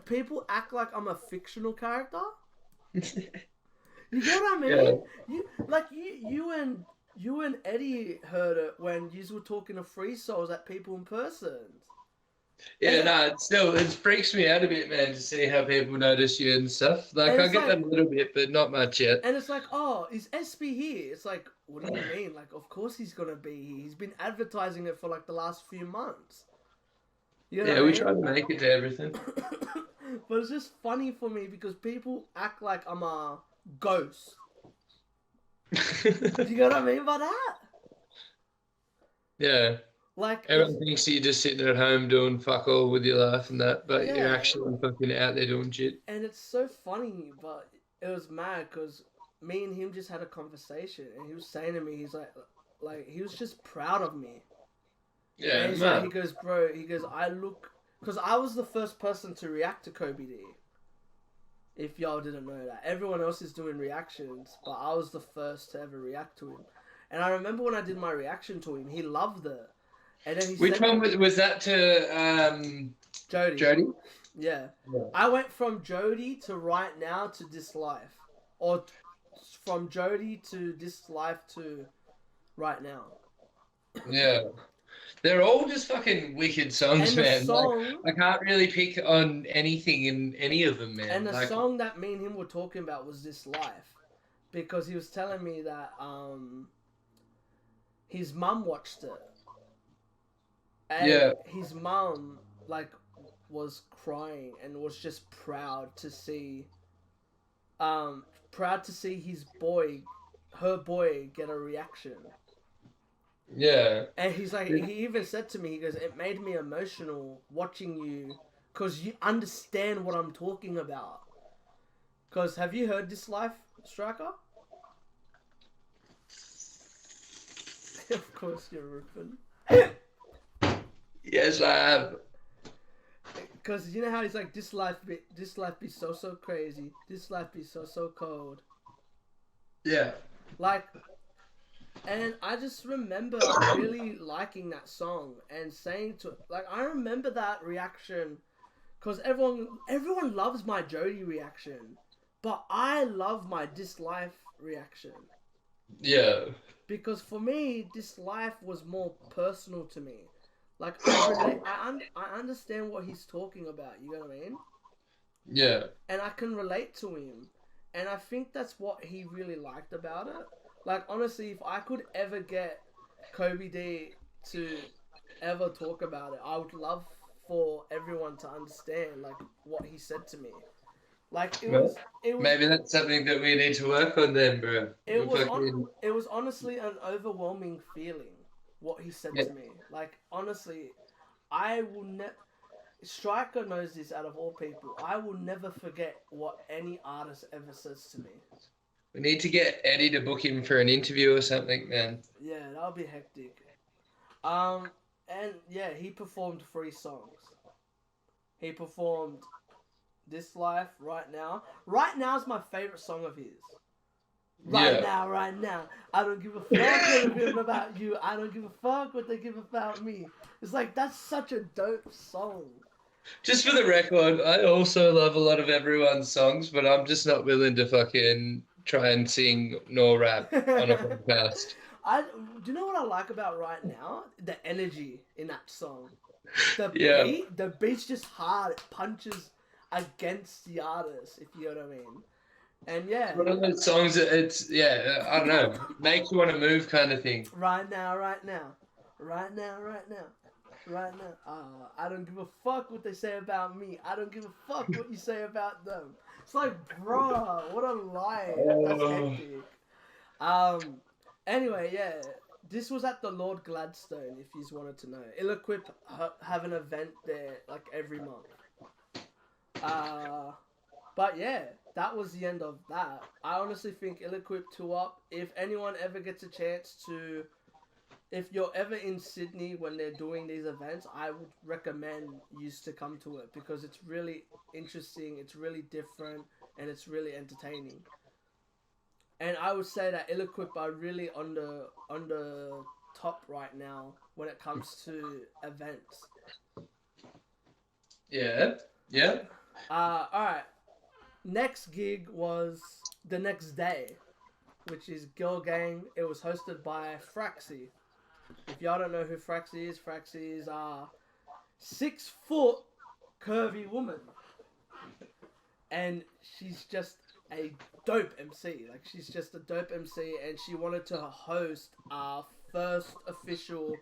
Speaker 1: People act like I'm a fictional character. You get what I mean?
Speaker 2: Yeah.
Speaker 1: You and Eddie heard it when you were talking to free souls at people in person.
Speaker 2: Yeah, no, it freaks me out a bit, man, to see how people notice you and stuff. Like, I get that a little bit, but not much yet.
Speaker 1: And it's like, "Oh, is SB here?" It's like, what do you mean? Like, of course he's gonna be here. He's been advertising it for like the last few months. You know
Speaker 2: we try to make it to everything.
Speaker 1: But it's just funny for me because people act like I'm a ghost. Do you know what I mean by that?
Speaker 2: Yeah.
Speaker 1: Like,
Speaker 2: everyone thinks you're just sitting at home doing fuck all with your life and that, but you're actually fucking out there doing shit.
Speaker 1: And it's so funny, but it was mad because me and him just had a conversation, and he was saying to me, he's like he was just proud of me.
Speaker 2: Yeah,
Speaker 1: and
Speaker 2: man.
Speaker 1: He goes, "Bro," he goes, "I look," because I was the first person to react to Kobe D. If y'all didn't know that, everyone else is doing reactions, but I was the first to ever react to him. And I remember when I did my reaction to him, he loved it. And then he
Speaker 2: Which one was that to?
Speaker 1: Jody.
Speaker 2: Jody.
Speaker 1: Yeah. I went from Jody to Right Now to This Life, or from Jody to This Life to Right Now.
Speaker 2: Yeah. They're all just fucking wicked songs, man. Like, I can't really pick on anything in any of them, man.
Speaker 1: And the song that me and him were talking about was This Life, because he was telling me that his mum watched it. And his mum, like, was crying and was just proud to see his boy, her boy, get a reaction.
Speaker 2: Yeah.
Speaker 1: And he's like, he even said to me, he goes, "It made me emotional watching you, because you understand what I'm talking about." Because have you heard This Life, Strykah? Of course you're ripping.
Speaker 2: Yes, I have.
Speaker 1: Because you know how he's like, this life be so crazy. This life be so cold.
Speaker 2: Yeah.
Speaker 1: Like, and I just remember really liking that song and saying to, like, I remember that reaction, because everyone loves my Jody reaction, but I love my This Life reaction.
Speaker 2: Yeah.
Speaker 1: Because for me, This Life was more personal to me. Like, I understand what he's talking about. You know what I mean?
Speaker 2: Yeah.
Speaker 1: and I can relate to him. And I think that's what he really liked about it. Like, honestly, if I could ever get Kobe D to ever talk about it, I would love for everyone to understand, like, what he said to me. Like,
Speaker 2: Well,
Speaker 1: it was,
Speaker 2: maybe that's something that we need to work on then, bro.
Speaker 1: it
Speaker 2: We
Speaker 1: was on,
Speaker 2: fucking
Speaker 1: it was honestly an overwhelming feeling, what he said
Speaker 2: yeah.
Speaker 1: to me. Like, honestly, I will never. Strykah knows this out of all people. I will never forget what any artist ever says to me.
Speaker 2: We need to get Eddie to book him for an interview or something, man.
Speaker 1: Yeah, that'll be hectic. Um, and yeah, he performed 3 songs. He performed "This Life," "Right Now." "Right Now" is my favorite song of his. Right
Speaker 2: Yeah.
Speaker 1: now, right now. I don't give a fuck what they give about you. I don't give a fuck what they give about me. It's like, that's such a dope song.
Speaker 2: Just for the record, I also love a lot of everyone's songs, but I'm just not willing to fucking try and sing nor rap on a podcast.
Speaker 1: Do you know what I like about "Right Now"? The energy in that song.
Speaker 2: Yeah.
Speaker 1: The beat's just hard. It punches against the artist, if you know what I mean. And yeah,
Speaker 2: One of those songs that it's, yeah, I don't know, makes you want to move kind of thing.
Speaker 1: right now, right now, right now, right now, right now. I don't give a fuck what they say about me. I don't give a fuck what you say about them. It's like, bruh, what a lie. That's
Speaker 2: Oh,
Speaker 1: hectic. Um. Anyway, yeah. This was at the Lord Gladstone, if you wanted to know. Illeqwip have an event there like every month. Uh, but yeah, that was the end of that. I honestly think Illeqwip 2 Up, if anyone ever gets a chance to, if you're ever in Sydney when they're doing these events, I would recommend you to come to it because it's really interesting, it's really different, and it's really entertaining. And I would say that Illeqwip are really on the top right now when it comes to events.
Speaker 2: yeah, yeah.
Speaker 1: Alright. Next gig was the next day, which is Girl Gang. It was hosted by Fraxy. If y'all don't know who Fraxy is a 6 foot curvy woman. And she's just a dope MC. Like, she's just a dope MC, and she wanted to host our first official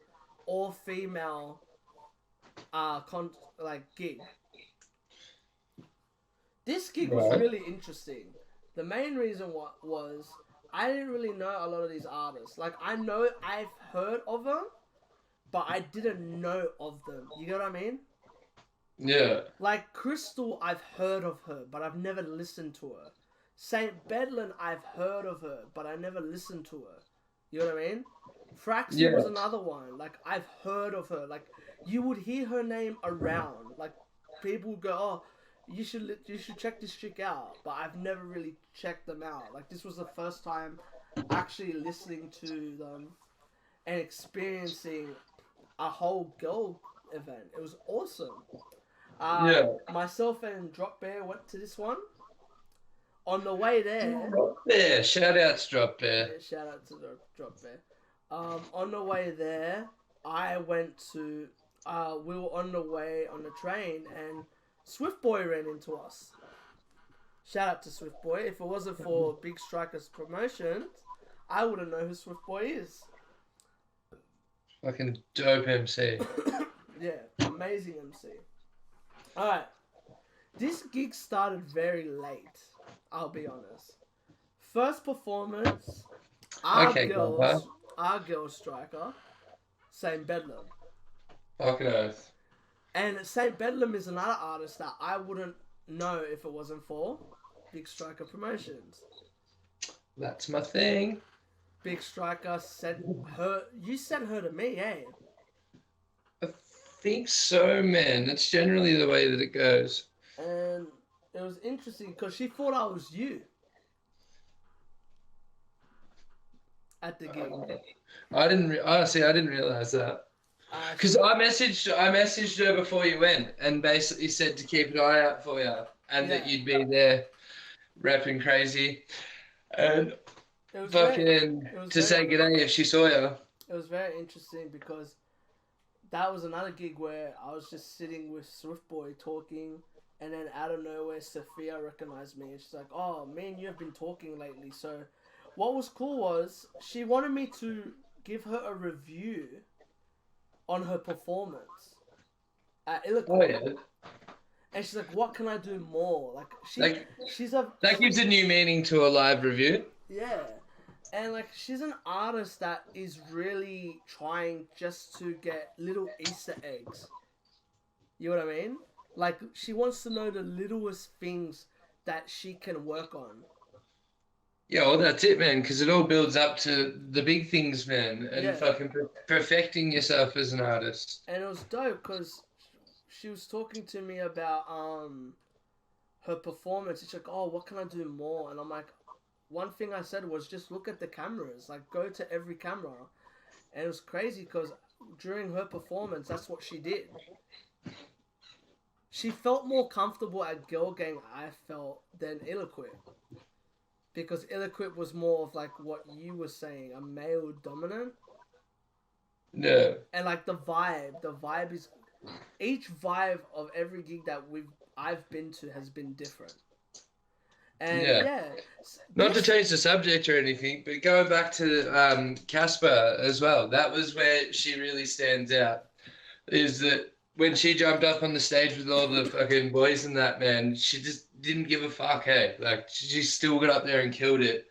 Speaker 1: all female gig. This gig was
Speaker 2: Right.
Speaker 1: really interesting. The main reason was I didn't really know a lot of these artists. Like, I know I've heard of them, but I didn't know of them. You get what I mean?
Speaker 2: Yeah.
Speaker 1: Like, Crystal, I've heard of her, but I've never listened to her. Saint Bedlin, I've heard of her, but I never listened to her. You know what I mean? Fraxy
Speaker 2: Yeah.
Speaker 1: was another one. Like, I've heard of her. Like, you would hear her name around. Like, people would go, "Oh, you should check this chick out." But I've never really checked them out. Like, this was the first time actually listening to them and experiencing a whole girl event. It was awesome.
Speaker 2: Yeah.
Speaker 1: Myself and Drop Bear went to this one. On the way there,
Speaker 2: Drop Bear. Shout out to Drop Bear.
Speaker 1: yeah, shout out to the Drop Bear. On the way there, I went to. We were on the way on the train, and Swift Boy ran into us. Shout out to Swift Boy. If it wasn't for Big Strikah's promotions, I wouldn't know who Swift Boy is.
Speaker 2: Fucking dope MC.
Speaker 1: Yeah, amazing MC. Alright, this gig started very late, I'll be honest. First performance,
Speaker 2: Okay, Grandpa.
Speaker 1: our girl Strykah, Saint Bedlam.
Speaker 2: Fucking oath.
Speaker 1: And Saint Bedlam is another artist that I wouldn't know if it wasn't for Big Strykah Promotions.
Speaker 2: That's my thing.
Speaker 1: Big Strykah sent her, you sent her to me, eh?
Speaker 2: I think so, man. That's generally the way that it goes.
Speaker 1: And it was interesting because she thought I was you at the gig.
Speaker 2: Honestly, I didn't realize that. Because I messaged her before you went and basically said to keep an eye out for you and that
Speaker 1: Yeah.
Speaker 2: you'd be there rapping crazy and
Speaker 1: It was
Speaker 2: fucking to say g'day if she saw you.
Speaker 1: It was very interesting because that was another gig where I was just sitting with Swift Boy talking, And then out of nowhere, Sophia recognized me, and she's like, "Oh, me and you have been talking lately." So, what was cool was she wanted me to give her a review on her performance at
Speaker 2: Oh
Speaker 1: Illeqwip.
Speaker 2: yeah.
Speaker 1: And she's like, "What can I do more?" Like
Speaker 2: Like
Speaker 1: she's a
Speaker 2: that gives a new meaning to a live review.
Speaker 1: yeah, and like she's an artist that is really trying just to get little Easter eggs. You know what I mean? Like she wants to know the littlest things that she can work on.
Speaker 2: Yeah, well, that's it, man, because it all builds up to the big things, man, and
Speaker 1: Yeah,
Speaker 2: fucking perfecting yourself as an artist.
Speaker 1: and it was dope because she was talking to me about her performance. She's like, "Oh, what can I do more?" And I'm like, one thing I said was just look at the cameras, like go to every camera. And it was crazy because during her performance, that's what she did. She felt more comfortable at Girl Gang, I felt, than Illeqwip. Because Illeqwip was more of like what you were saying, a male dominant.
Speaker 2: No.
Speaker 1: And like the vibe is each vibe of every gig that I've been to has been different. And
Speaker 2: Yeah.
Speaker 1: yeah,
Speaker 2: Not to change the subject or anything, but going back to Casper as well, that was where she really stands out. Is that when she jumped up on the stage with all the fucking boys and that, man, she just didn't give a fuck, hey? Like, she still got up there and killed it.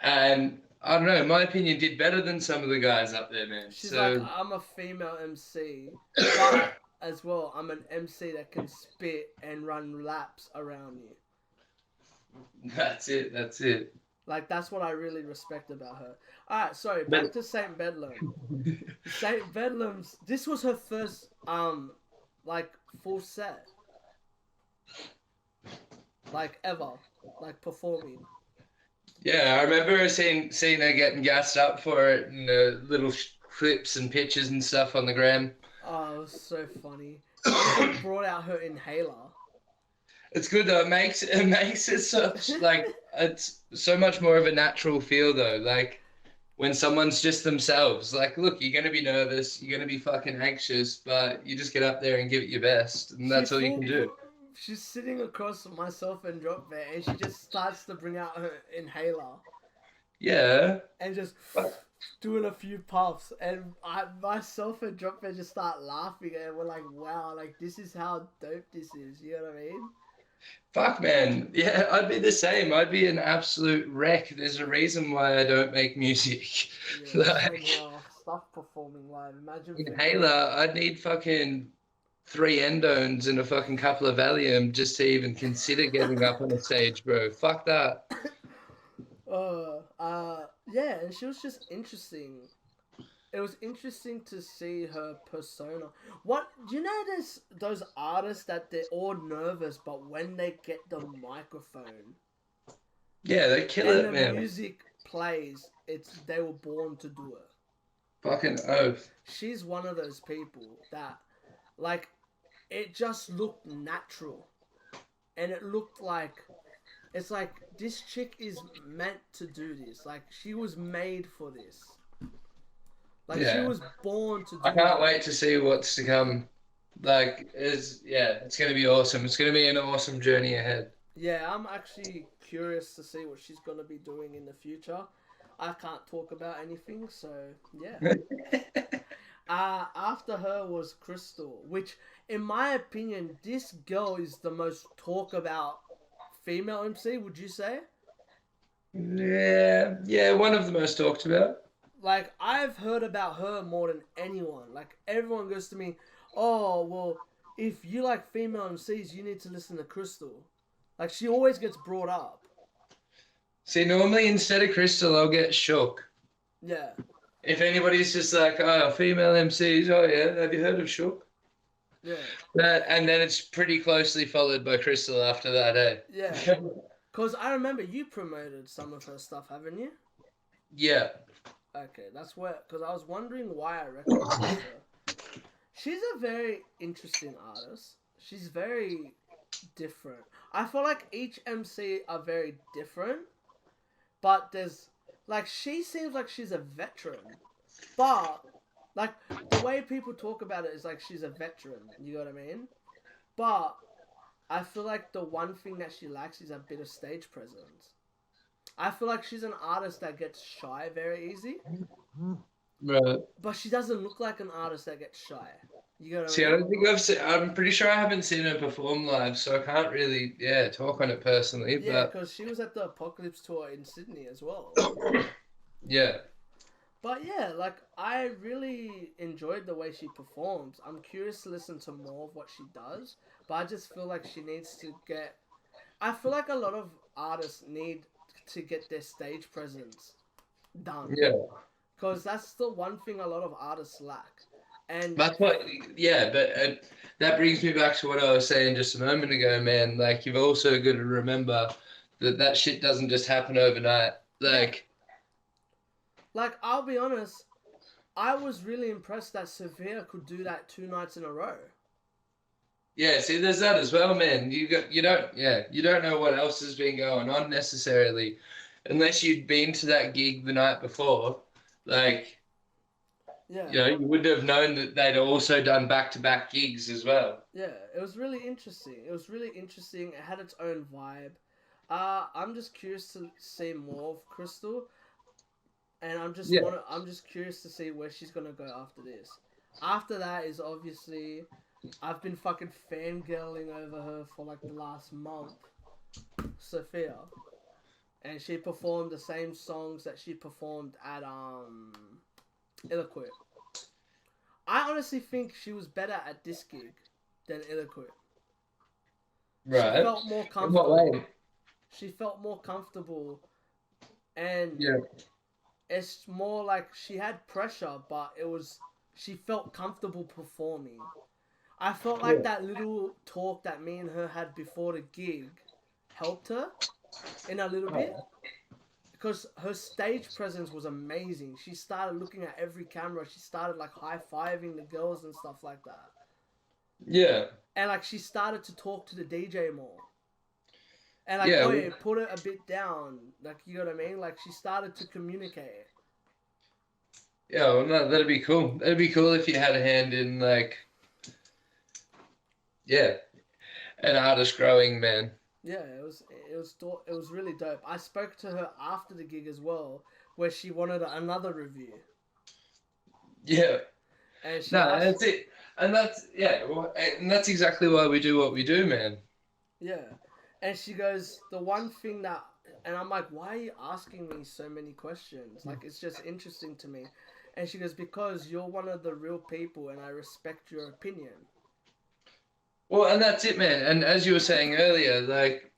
Speaker 2: And I don't know, in my opinion, did better than some of the guys up there, man.
Speaker 1: she's like,
Speaker 2: So
Speaker 1: I'm a female MC, but as well, I'm an MC that can spit and run laps around you.
Speaker 2: that's it. That's it.
Speaker 1: Like that's what I really respect about her. Alright, sorry, back
Speaker 2: But
Speaker 1: to Saint Bedlam. Saint Bedlam's this was her first like full set. Like ever. Like performing.
Speaker 2: yeah, I remember seeing her getting gassed up for it and little clips and pictures and stuff on the gram.
Speaker 1: Oh, it was so funny. She even brought out her inhaler.
Speaker 2: It's good though. It makes it such like it's so much more of a natural feel though. Like when someone's just themselves. Like, look, you're gonna be nervous, you're gonna be fucking anxious, but you just get up there and give it your best, and
Speaker 1: She
Speaker 2: that's all you
Speaker 1: full
Speaker 2: can do.
Speaker 1: she's sitting across from myself and Drop Bear and she just starts to bring out her inhaler
Speaker 2: Yeah.
Speaker 1: and just
Speaker 2: But
Speaker 1: doing a few puffs and myself and Drop Bear just start laughing and we're like, wow, like this is how dope this is, you know what I mean?
Speaker 2: fuck, man. Yeah, I'd be the same. I'd be an absolute wreck. There's a reason why I don't make music.
Speaker 1: Yeah, same
Speaker 2: Like,
Speaker 1: here. Stuff performing live. Imagine
Speaker 2: inhaler, I'd need fucking 3 endones and a fucking couple of Valium just to even consider getting up on a stage, bro. Fuck that.
Speaker 1: yeah, and she was just interesting. It was interesting to see her persona. What do you know? There's those artists that they're all nervous, but when they get the microphone
Speaker 2: Yeah, they kill
Speaker 1: and
Speaker 2: it,
Speaker 1: the
Speaker 2: man.
Speaker 1: music plays, it's they were born to do it.
Speaker 2: Fucking oath.
Speaker 1: She's one of those people that, like, it just looked natural, and it looked like it's like this chick is meant to do this. Like she was made for this. Like she
Speaker 2: Yeah.
Speaker 1: was born to do
Speaker 2: I can't
Speaker 1: it.
Speaker 2: wait to see what's to come. Like, it's gonna be awesome. It's gonna be an awesome journey ahead.
Speaker 1: Yeah, I'm actually curious to see what she's gonna be doing in the future. I can't talk about anything, so yeah. After her was Crystal, which, in my opinion, this girl is the most talk about female MC. Would you say?
Speaker 2: Yeah, one of the most talked about.
Speaker 1: Like I've heard about her more than anyone. Like everyone goes to me, "Oh, well, if you like female MCs, you need to listen to Crystal." Like she always gets brought up.
Speaker 2: See, normally instead of Crystal, I'll get Shook.
Speaker 1: Yeah.
Speaker 2: If anybody's just like, oh, female MCs, oh yeah, have you heard of Shook?
Speaker 1: Yeah.
Speaker 2: And then it's pretty closely followed by Crystal after that, eh?
Speaker 1: Yeah. Cause I remember you promoted some of her stuff, haven't you?
Speaker 2: Yeah.
Speaker 1: Okay, that's where. Cause I was wondering why I recognized her. She's a very interesting artist. She's very different. I feel like each MC are very different, but there's like she seems like she's a veteran, but like the way people talk about it is like she's a veteran. You know what I mean? But I feel like the one thing that she lacks is a bit of stage presence. I feel like she's an artist that gets shy very easy,
Speaker 2: Right.
Speaker 1: but she doesn't look like an artist that gets shy. You get what I
Speaker 2: See, I
Speaker 1: mean?
Speaker 2: don't think I've seen. I'm pretty sure I haven't seen her perform live, so I can't really, yeah, talk on it personally.
Speaker 1: Yeah,
Speaker 2: But
Speaker 1: because she was at the Apocalypse tour in Sydney as well.
Speaker 2: yeah,
Speaker 1: But yeah, like I really enjoyed the way she performs. I'm curious to listen to more of what she does, but I just feel like she needs to get. I feel like a lot of artists need to get their stage presence done
Speaker 2: yeah.
Speaker 1: because that's the one thing a lot of artists lack. And
Speaker 2: That's what, yeah. But that brings me back to what I was saying just a moment ago, man. Like you've also got to remember that that shit doesn't just happen overnight.
Speaker 1: yeah,
Speaker 2: Like,
Speaker 1: like I'll be honest, I was really impressed that Sevilla could do that 2 nights in a row.
Speaker 2: yeah. See, there's that as well, man. You don't know what else has been going on necessarily, unless you'd been to that gig the night before. Like,
Speaker 1: Yeah,
Speaker 2: you wouldn't have known that they'd also done back-to-back gigs as well.
Speaker 1: yeah, it was really interesting. It was really interesting. It had its own vibe. I'm just curious to see more of Crystal, and
Speaker 2: Yeah.
Speaker 1: I'm just curious to see where she's gonna go after this. After that is obviously, I've been fucking fangirling over her for like the last month, Sophia, and she performed the same songs that she performed at Illeqwip. I honestly think she was better at this gig than Illeqwip. She
Speaker 2: Right.
Speaker 1: felt more
Speaker 2: In what
Speaker 1: comfortable.
Speaker 2: way?
Speaker 1: She felt more comfortable, and
Speaker 2: Yeah.
Speaker 1: it's more like she had pressure, but it was she felt comfortable performing. I felt like
Speaker 2: Yeah.
Speaker 1: that little talk that me and her had before the gig helped her in a little bit
Speaker 2: Oh.
Speaker 1: because her stage presence was amazing. She started looking at every camera. She started like high fiving the girls and stuff like that.
Speaker 2: Yeah.
Speaker 1: And like she started to talk to the DJ more. And like,
Speaker 2: Yeah.
Speaker 1: oh yeah, put it a bit down. Like, you know what I mean? Like she started to communicate.
Speaker 2: Yeah. Well, no, that'd be cool. That'd be cool if you had a hand in like, yeah, an artist growing, man.
Speaker 1: Yeah, it was really dope. I spoke to her after the gig as well, where she wanted another review,
Speaker 2: Yeah.
Speaker 1: and she
Speaker 2: No,
Speaker 1: asked,
Speaker 2: that's it. And that's yeah, and that's exactly why we do what we do, man.
Speaker 1: yeah, and she goes, the one thing that, and I'm like, why are you asking me so many questions? Like, it's just interesting to me, and she goes, because you're one of the real people, and I respect your opinion.
Speaker 2: Well, and that's it, man. And as you were saying earlier, like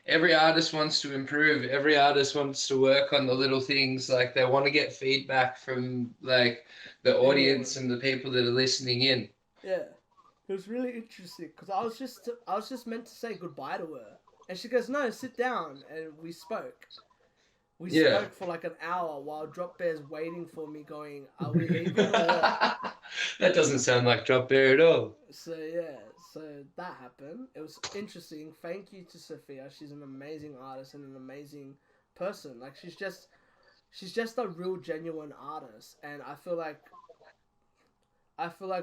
Speaker 2: every artist wants to improve. Every artist wants to work on the little things. Like they want to get feedback from like the audience
Speaker 1: Everyone,
Speaker 2: and the people that are listening in.
Speaker 1: yeah. It was really interesting because I was just meant to say goodbye to her, and she goes, "No, sit down," and we spoke. We
Speaker 2: Yeah.
Speaker 1: spoke for like an hour while Drop Bear's waiting for me, going, "Are we leaving or what?"
Speaker 2: That doesn't sound like Drop Bear at all.
Speaker 1: So yeah, so that happened. It was interesting. Thank you to Sophia. She's an amazing artist and an amazing person. Like she's just a real genuine artist, and I feel like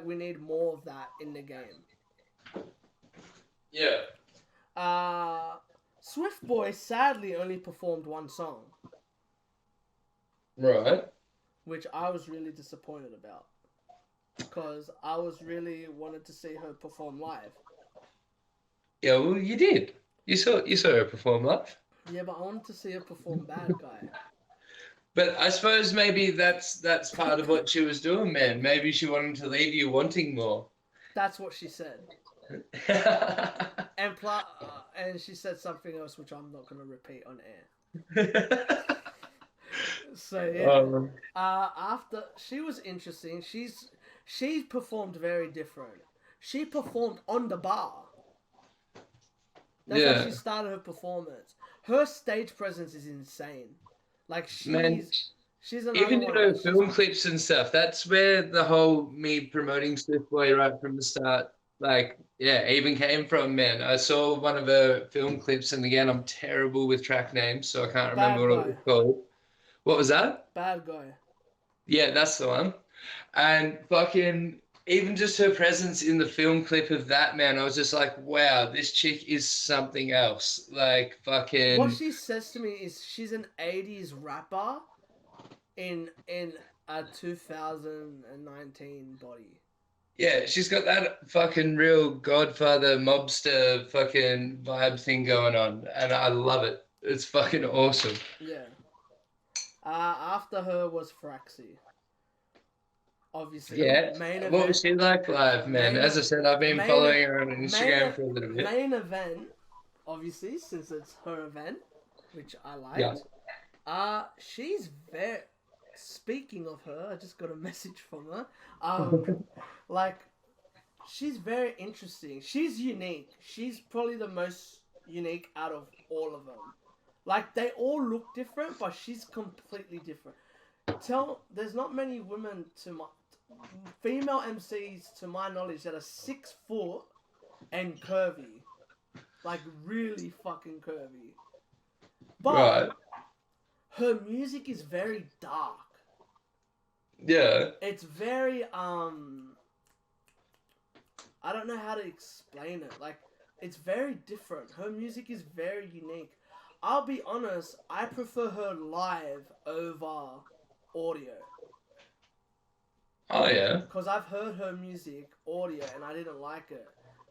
Speaker 1: we need more of that in the game.
Speaker 2: Yeah.
Speaker 1: Uh, Swift Boy sadly only performed one song,
Speaker 2: Right.
Speaker 1: which I was really disappointed about because I was really wanted to see her perform live.
Speaker 2: Yeah, well, you did. You saw her perform live.
Speaker 1: Yeah, but I wanted to see her perform Bad Guy.
Speaker 2: But I suppose maybe that's part of what she was doing, man. Maybe she wanted to leave you wanting more.
Speaker 1: That's what she said. And she said something else which I'm not gonna repeat on air. So yeah,
Speaker 2: um,
Speaker 1: after she was interesting. She performed very different. She performed on the bar. That's how
Speaker 2: yeah,
Speaker 1: she started her performance. Her stage presence is insane. Like
Speaker 2: man.
Speaker 1: she's another
Speaker 2: Even
Speaker 1: one.
Speaker 2: film clips and stuff. That's where the whole me promoting Swift Boy right from the start, like, yeah, even came from, man. I saw one of her film clips, and again, I'm terrible with track names, so I can't remember
Speaker 1: Bad
Speaker 2: what it
Speaker 1: Guy.
Speaker 2: was called. What was that?
Speaker 1: Bad Guy.
Speaker 2: Yeah, that's the one. And fucking, even just her presence in the film clip of that, man, I was just like, wow, this chick is something else. Like,
Speaker 1: What
Speaker 2: fucking,
Speaker 1: she says to me is she's an 80s rapper in a 2019 body.
Speaker 2: yeah, she's got that fucking real Godfather mobster fucking vibe thing going on, and I love it. It's fucking awesome.
Speaker 1: Yeah. After her was Fraxy. Obviously,
Speaker 2: Yeah.
Speaker 1: main
Speaker 2: What was
Speaker 1: event.
Speaker 2: she like live, man?
Speaker 1: Main
Speaker 2: As I said, I've been
Speaker 1: main
Speaker 2: following her on
Speaker 1: main
Speaker 2: Instagram for a little bit.
Speaker 1: main event. Obviously, since it's her event, which I
Speaker 2: Yeah.
Speaker 1: liked. She's very. Speaking of her, I just got a message from her. Like, she's very interesting. She's unique. She's probably the most unique out of all of them. Like, they all look different, but she's completely different. There's not many women female MCs to my knowledge that are 6 foot and curvy, like really fucking curvy. But
Speaker 2: Right.
Speaker 1: her music is very dark.
Speaker 2: Yeah.
Speaker 1: It's very I don't know how to explain it. Like, it's very different. Her music is very unique. I'll be honest, I prefer her live over audio.
Speaker 2: Oh yeah.
Speaker 1: Because I've heard her music audio and I didn't like it.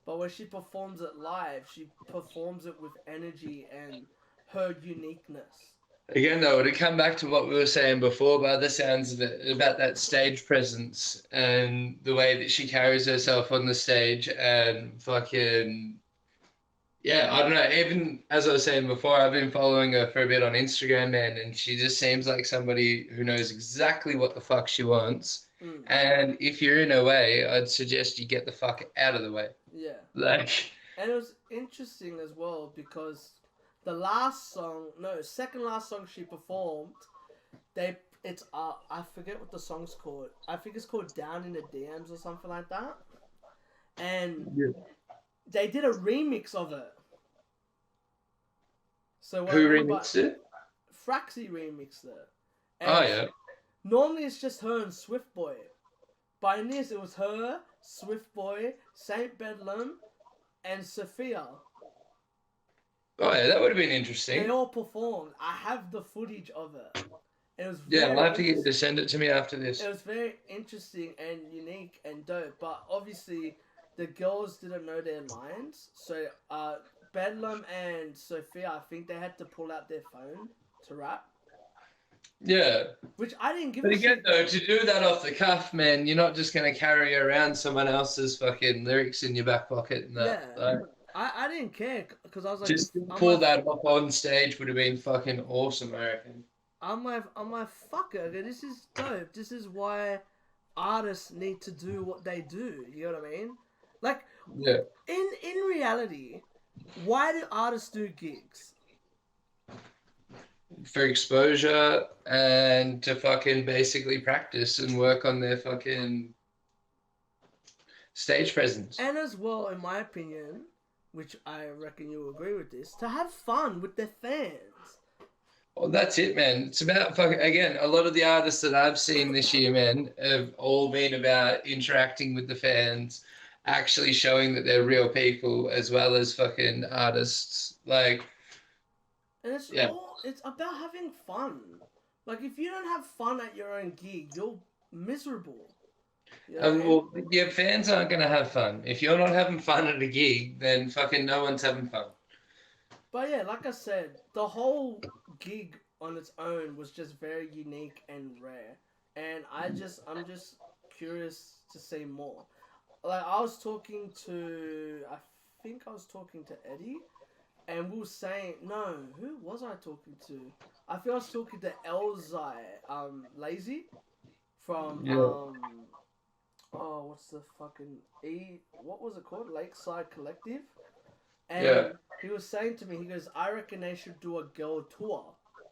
Speaker 1: But when she performs it live, she performs it with energy and her uniqueness.
Speaker 2: Again, though, to come back to what we were saying before about the sounds of it, about that stage presence and the way that she carries herself on the stage and fucking, yeah, I don't know. Even as I was saying before, I've been following her for a bit on Instagram, man, and she just seems like somebody who knows exactly what the fuck she wants.
Speaker 1: Mm.
Speaker 2: And if you're in her way, I'd suggest you get the fuck out of the way.
Speaker 1: Yeah.
Speaker 2: Like,
Speaker 1: And it was interesting as well because second last song she performed, I forget what the song's called. I think it's called Down in the DMs or something like that. And they did a remix of it. So what
Speaker 2: who remixed it?
Speaker 1: Fraxy remixed it. And
Speaker 2: Oh yeah.
Speaker 1: normally it's just her and Swift Boy. But in this it was her, Swift Boy, Saint Bedlam, and Sophia.
Speaker 2: Oh yeah, that would have been interesting.
Speaker 1: They all performed. I have the footage of it. It was
Speaker 2: Yeah, I'll have to get you to send it to me after this.
Speaker 1: It was very interesting and unique and dope. But obviously, the girls didn't know their lines. So, Bedlam and Sophia, I think they had to pull out their phone to rap.
Speaker 2: Yeah.
Speaker 1: Which I didn't give
Speaker 2: But
Speaker 1: a
Speaker 2: again,
Speaker 1: shit.
Speaker 2: though, to do that off the cuff, man, you're not just going to carry around someone else's fucking lyrics in your back pocket and that.
Speaker 1: Yeah.
Speaker 2: Like,
Speaker 1: I didn't care because I was like,
Speaker 2: just pull that off on stage would have been fucking awesome, I reckon.
Speaker 1: I'm like, fuck it. Okay, this is dope. This is why artists need to do what they do. You know what I mean? Like,
Speaker 2: yeah.
Speaker 1: In reality, why do artists do gigs?
Speaker 2: For exposure and to fucking basically practice and work on their fucking stage presence.
Speaker 1: And as well, in my opinion, which I reckon you'll agree with this, to have fun with their fans.
Speaker 2: Well, that's it, man. It's about fucking, again, a lot of the artists that I've seen this year, man, have all been about interacting with the fans, actually showing that they're real people as well as fucking artists. Like,
Speaker 1: and it's about having fun. Like, if you don't have fun at your own gig, you're miserable. You know
Speaker 2: well, your fans aren't going to have fun. If you're not having fun at a gig, then fucking no one's having fun.
Speaker 1: But yeah, like I said, the whole gig on its own was just very unique and rare. And I'm just curious to see more. Like, I think I was talking to Eddie, and we were saying, no, who was I talking to? I think I was talking to Elzai, Lazy, from, what's the fucking, what was it called? Lakeside Collective? And he was saying to me, he goes, I reckon they should do a girl tour,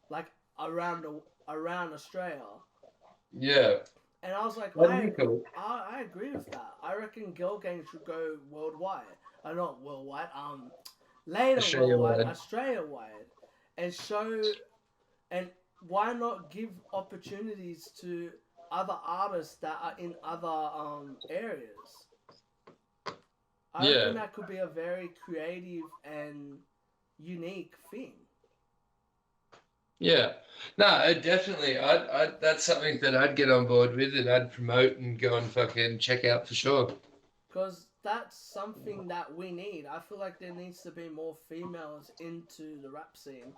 Speaker 1: like, around Australia.
Speaker 2: Yeah.
Speaker 1: And I was like,
Speaker 2: cool.
Speaker 1: I agree with that. I reckon girl gang should go worldwide. Not worldwide, later
Speaker 2: Australia-wide.
Speaker 1: Australia-wide. And show, and why not give opportunities to other artists that are in other areas. I
Speaker 2: Yeah.
Speaker 1: reckon that could be a very creative and unique thing.
Speaker 2: Yeah. No, definitely. That's something that I'd get on board with and I'd promote and go and fucking check out for sure.
Speaker 1: Because that's something that we need. I feel like there needs to be more females into the rap scene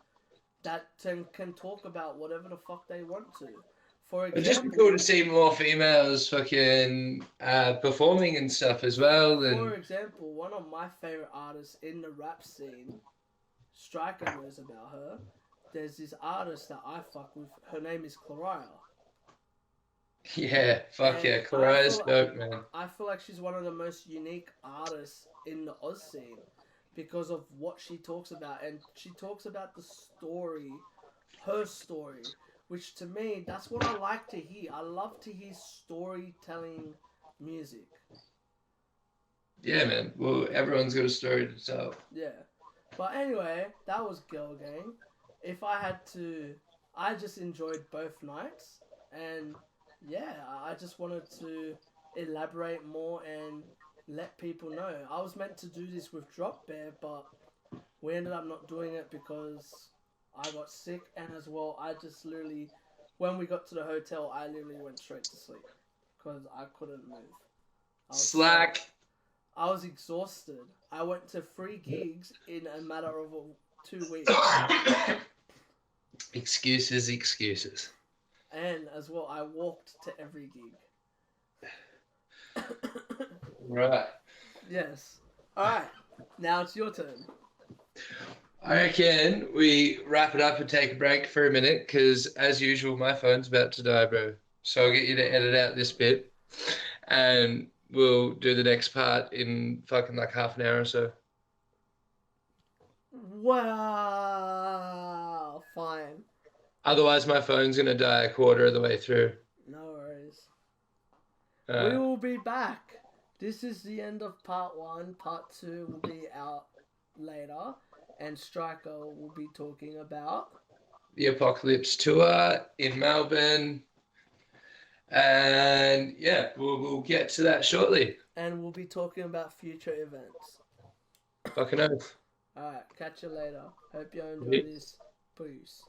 Speaker 1: that can talk about whatever the fuck they want to. For
Speaker 2: It'd just be
Speaker 1: example,
Speaker 2: cool to see more females fucking performing and stuff as well.
Speaker 1: for
Speaker 2: And
Speaker 1: example, one of my favorite artists in the rap scene, Strykah knows about her. There's this artist that I fuck with. Her name is Kraayziie.
Speaker 2: yeah, fuck
Speaker 1: And
Speaker 2: yeah, Kraayzie's dope, man.
Speaker 1: I feel like she's one of the most unique artists in the Oz scene because of what she talks about, and she talks about the story, her story, which to me that's what I like to hear. I love to hear storytelling music.
Speaker 2: Yeah, man. Well, everyone's got a story to tell.
Speaker 1: Yeah, but anyway, that was Girl Gang. If I had to, I just enjoyed both nights, and yeah, I just wanted to elaborate more and let people know. I was meant to do this with Drop Bear, but we ended up not doing it because I got sick, and as well, I just literally, when we got to the hotel, I literally went straight to sleep because I couldn't move.
Speaker 2: Slack.
Speaker 1: I was exhausted. I went to 3 gigs in a matter of 2 weeks.
Speaker 2: Excuses.
Speaker 1: And as well, I walked to every gig.
Speaker 2: Right.
Speaker 1: Yes. Alright, now it's your turn.
Speaker 2: I reckon we wrap it up and take a break for a minute because, as usual, my phone's about to die, bro. So I'll get you to edit out this bit and we'll do the next part in fucking like half an hour or so.
Speaker 1: Wow. Fine.
Speaker 2: Otherwise, my phone's going to die a quarter of the way through.
Speaker 1: No worries. We will be back. This is the end of part 1. Part 2 will be out later. And Strykah will be talking about
Speaker 2: the Apocalypse tour in Melbourne. And yeah, we'll get to that shortly.
Speaker 1: And we'll be talking about future events.
Speaker 2: Fucking oath.
Speaker 1: Alright, catch you later. Hope you enjoy this. Peace.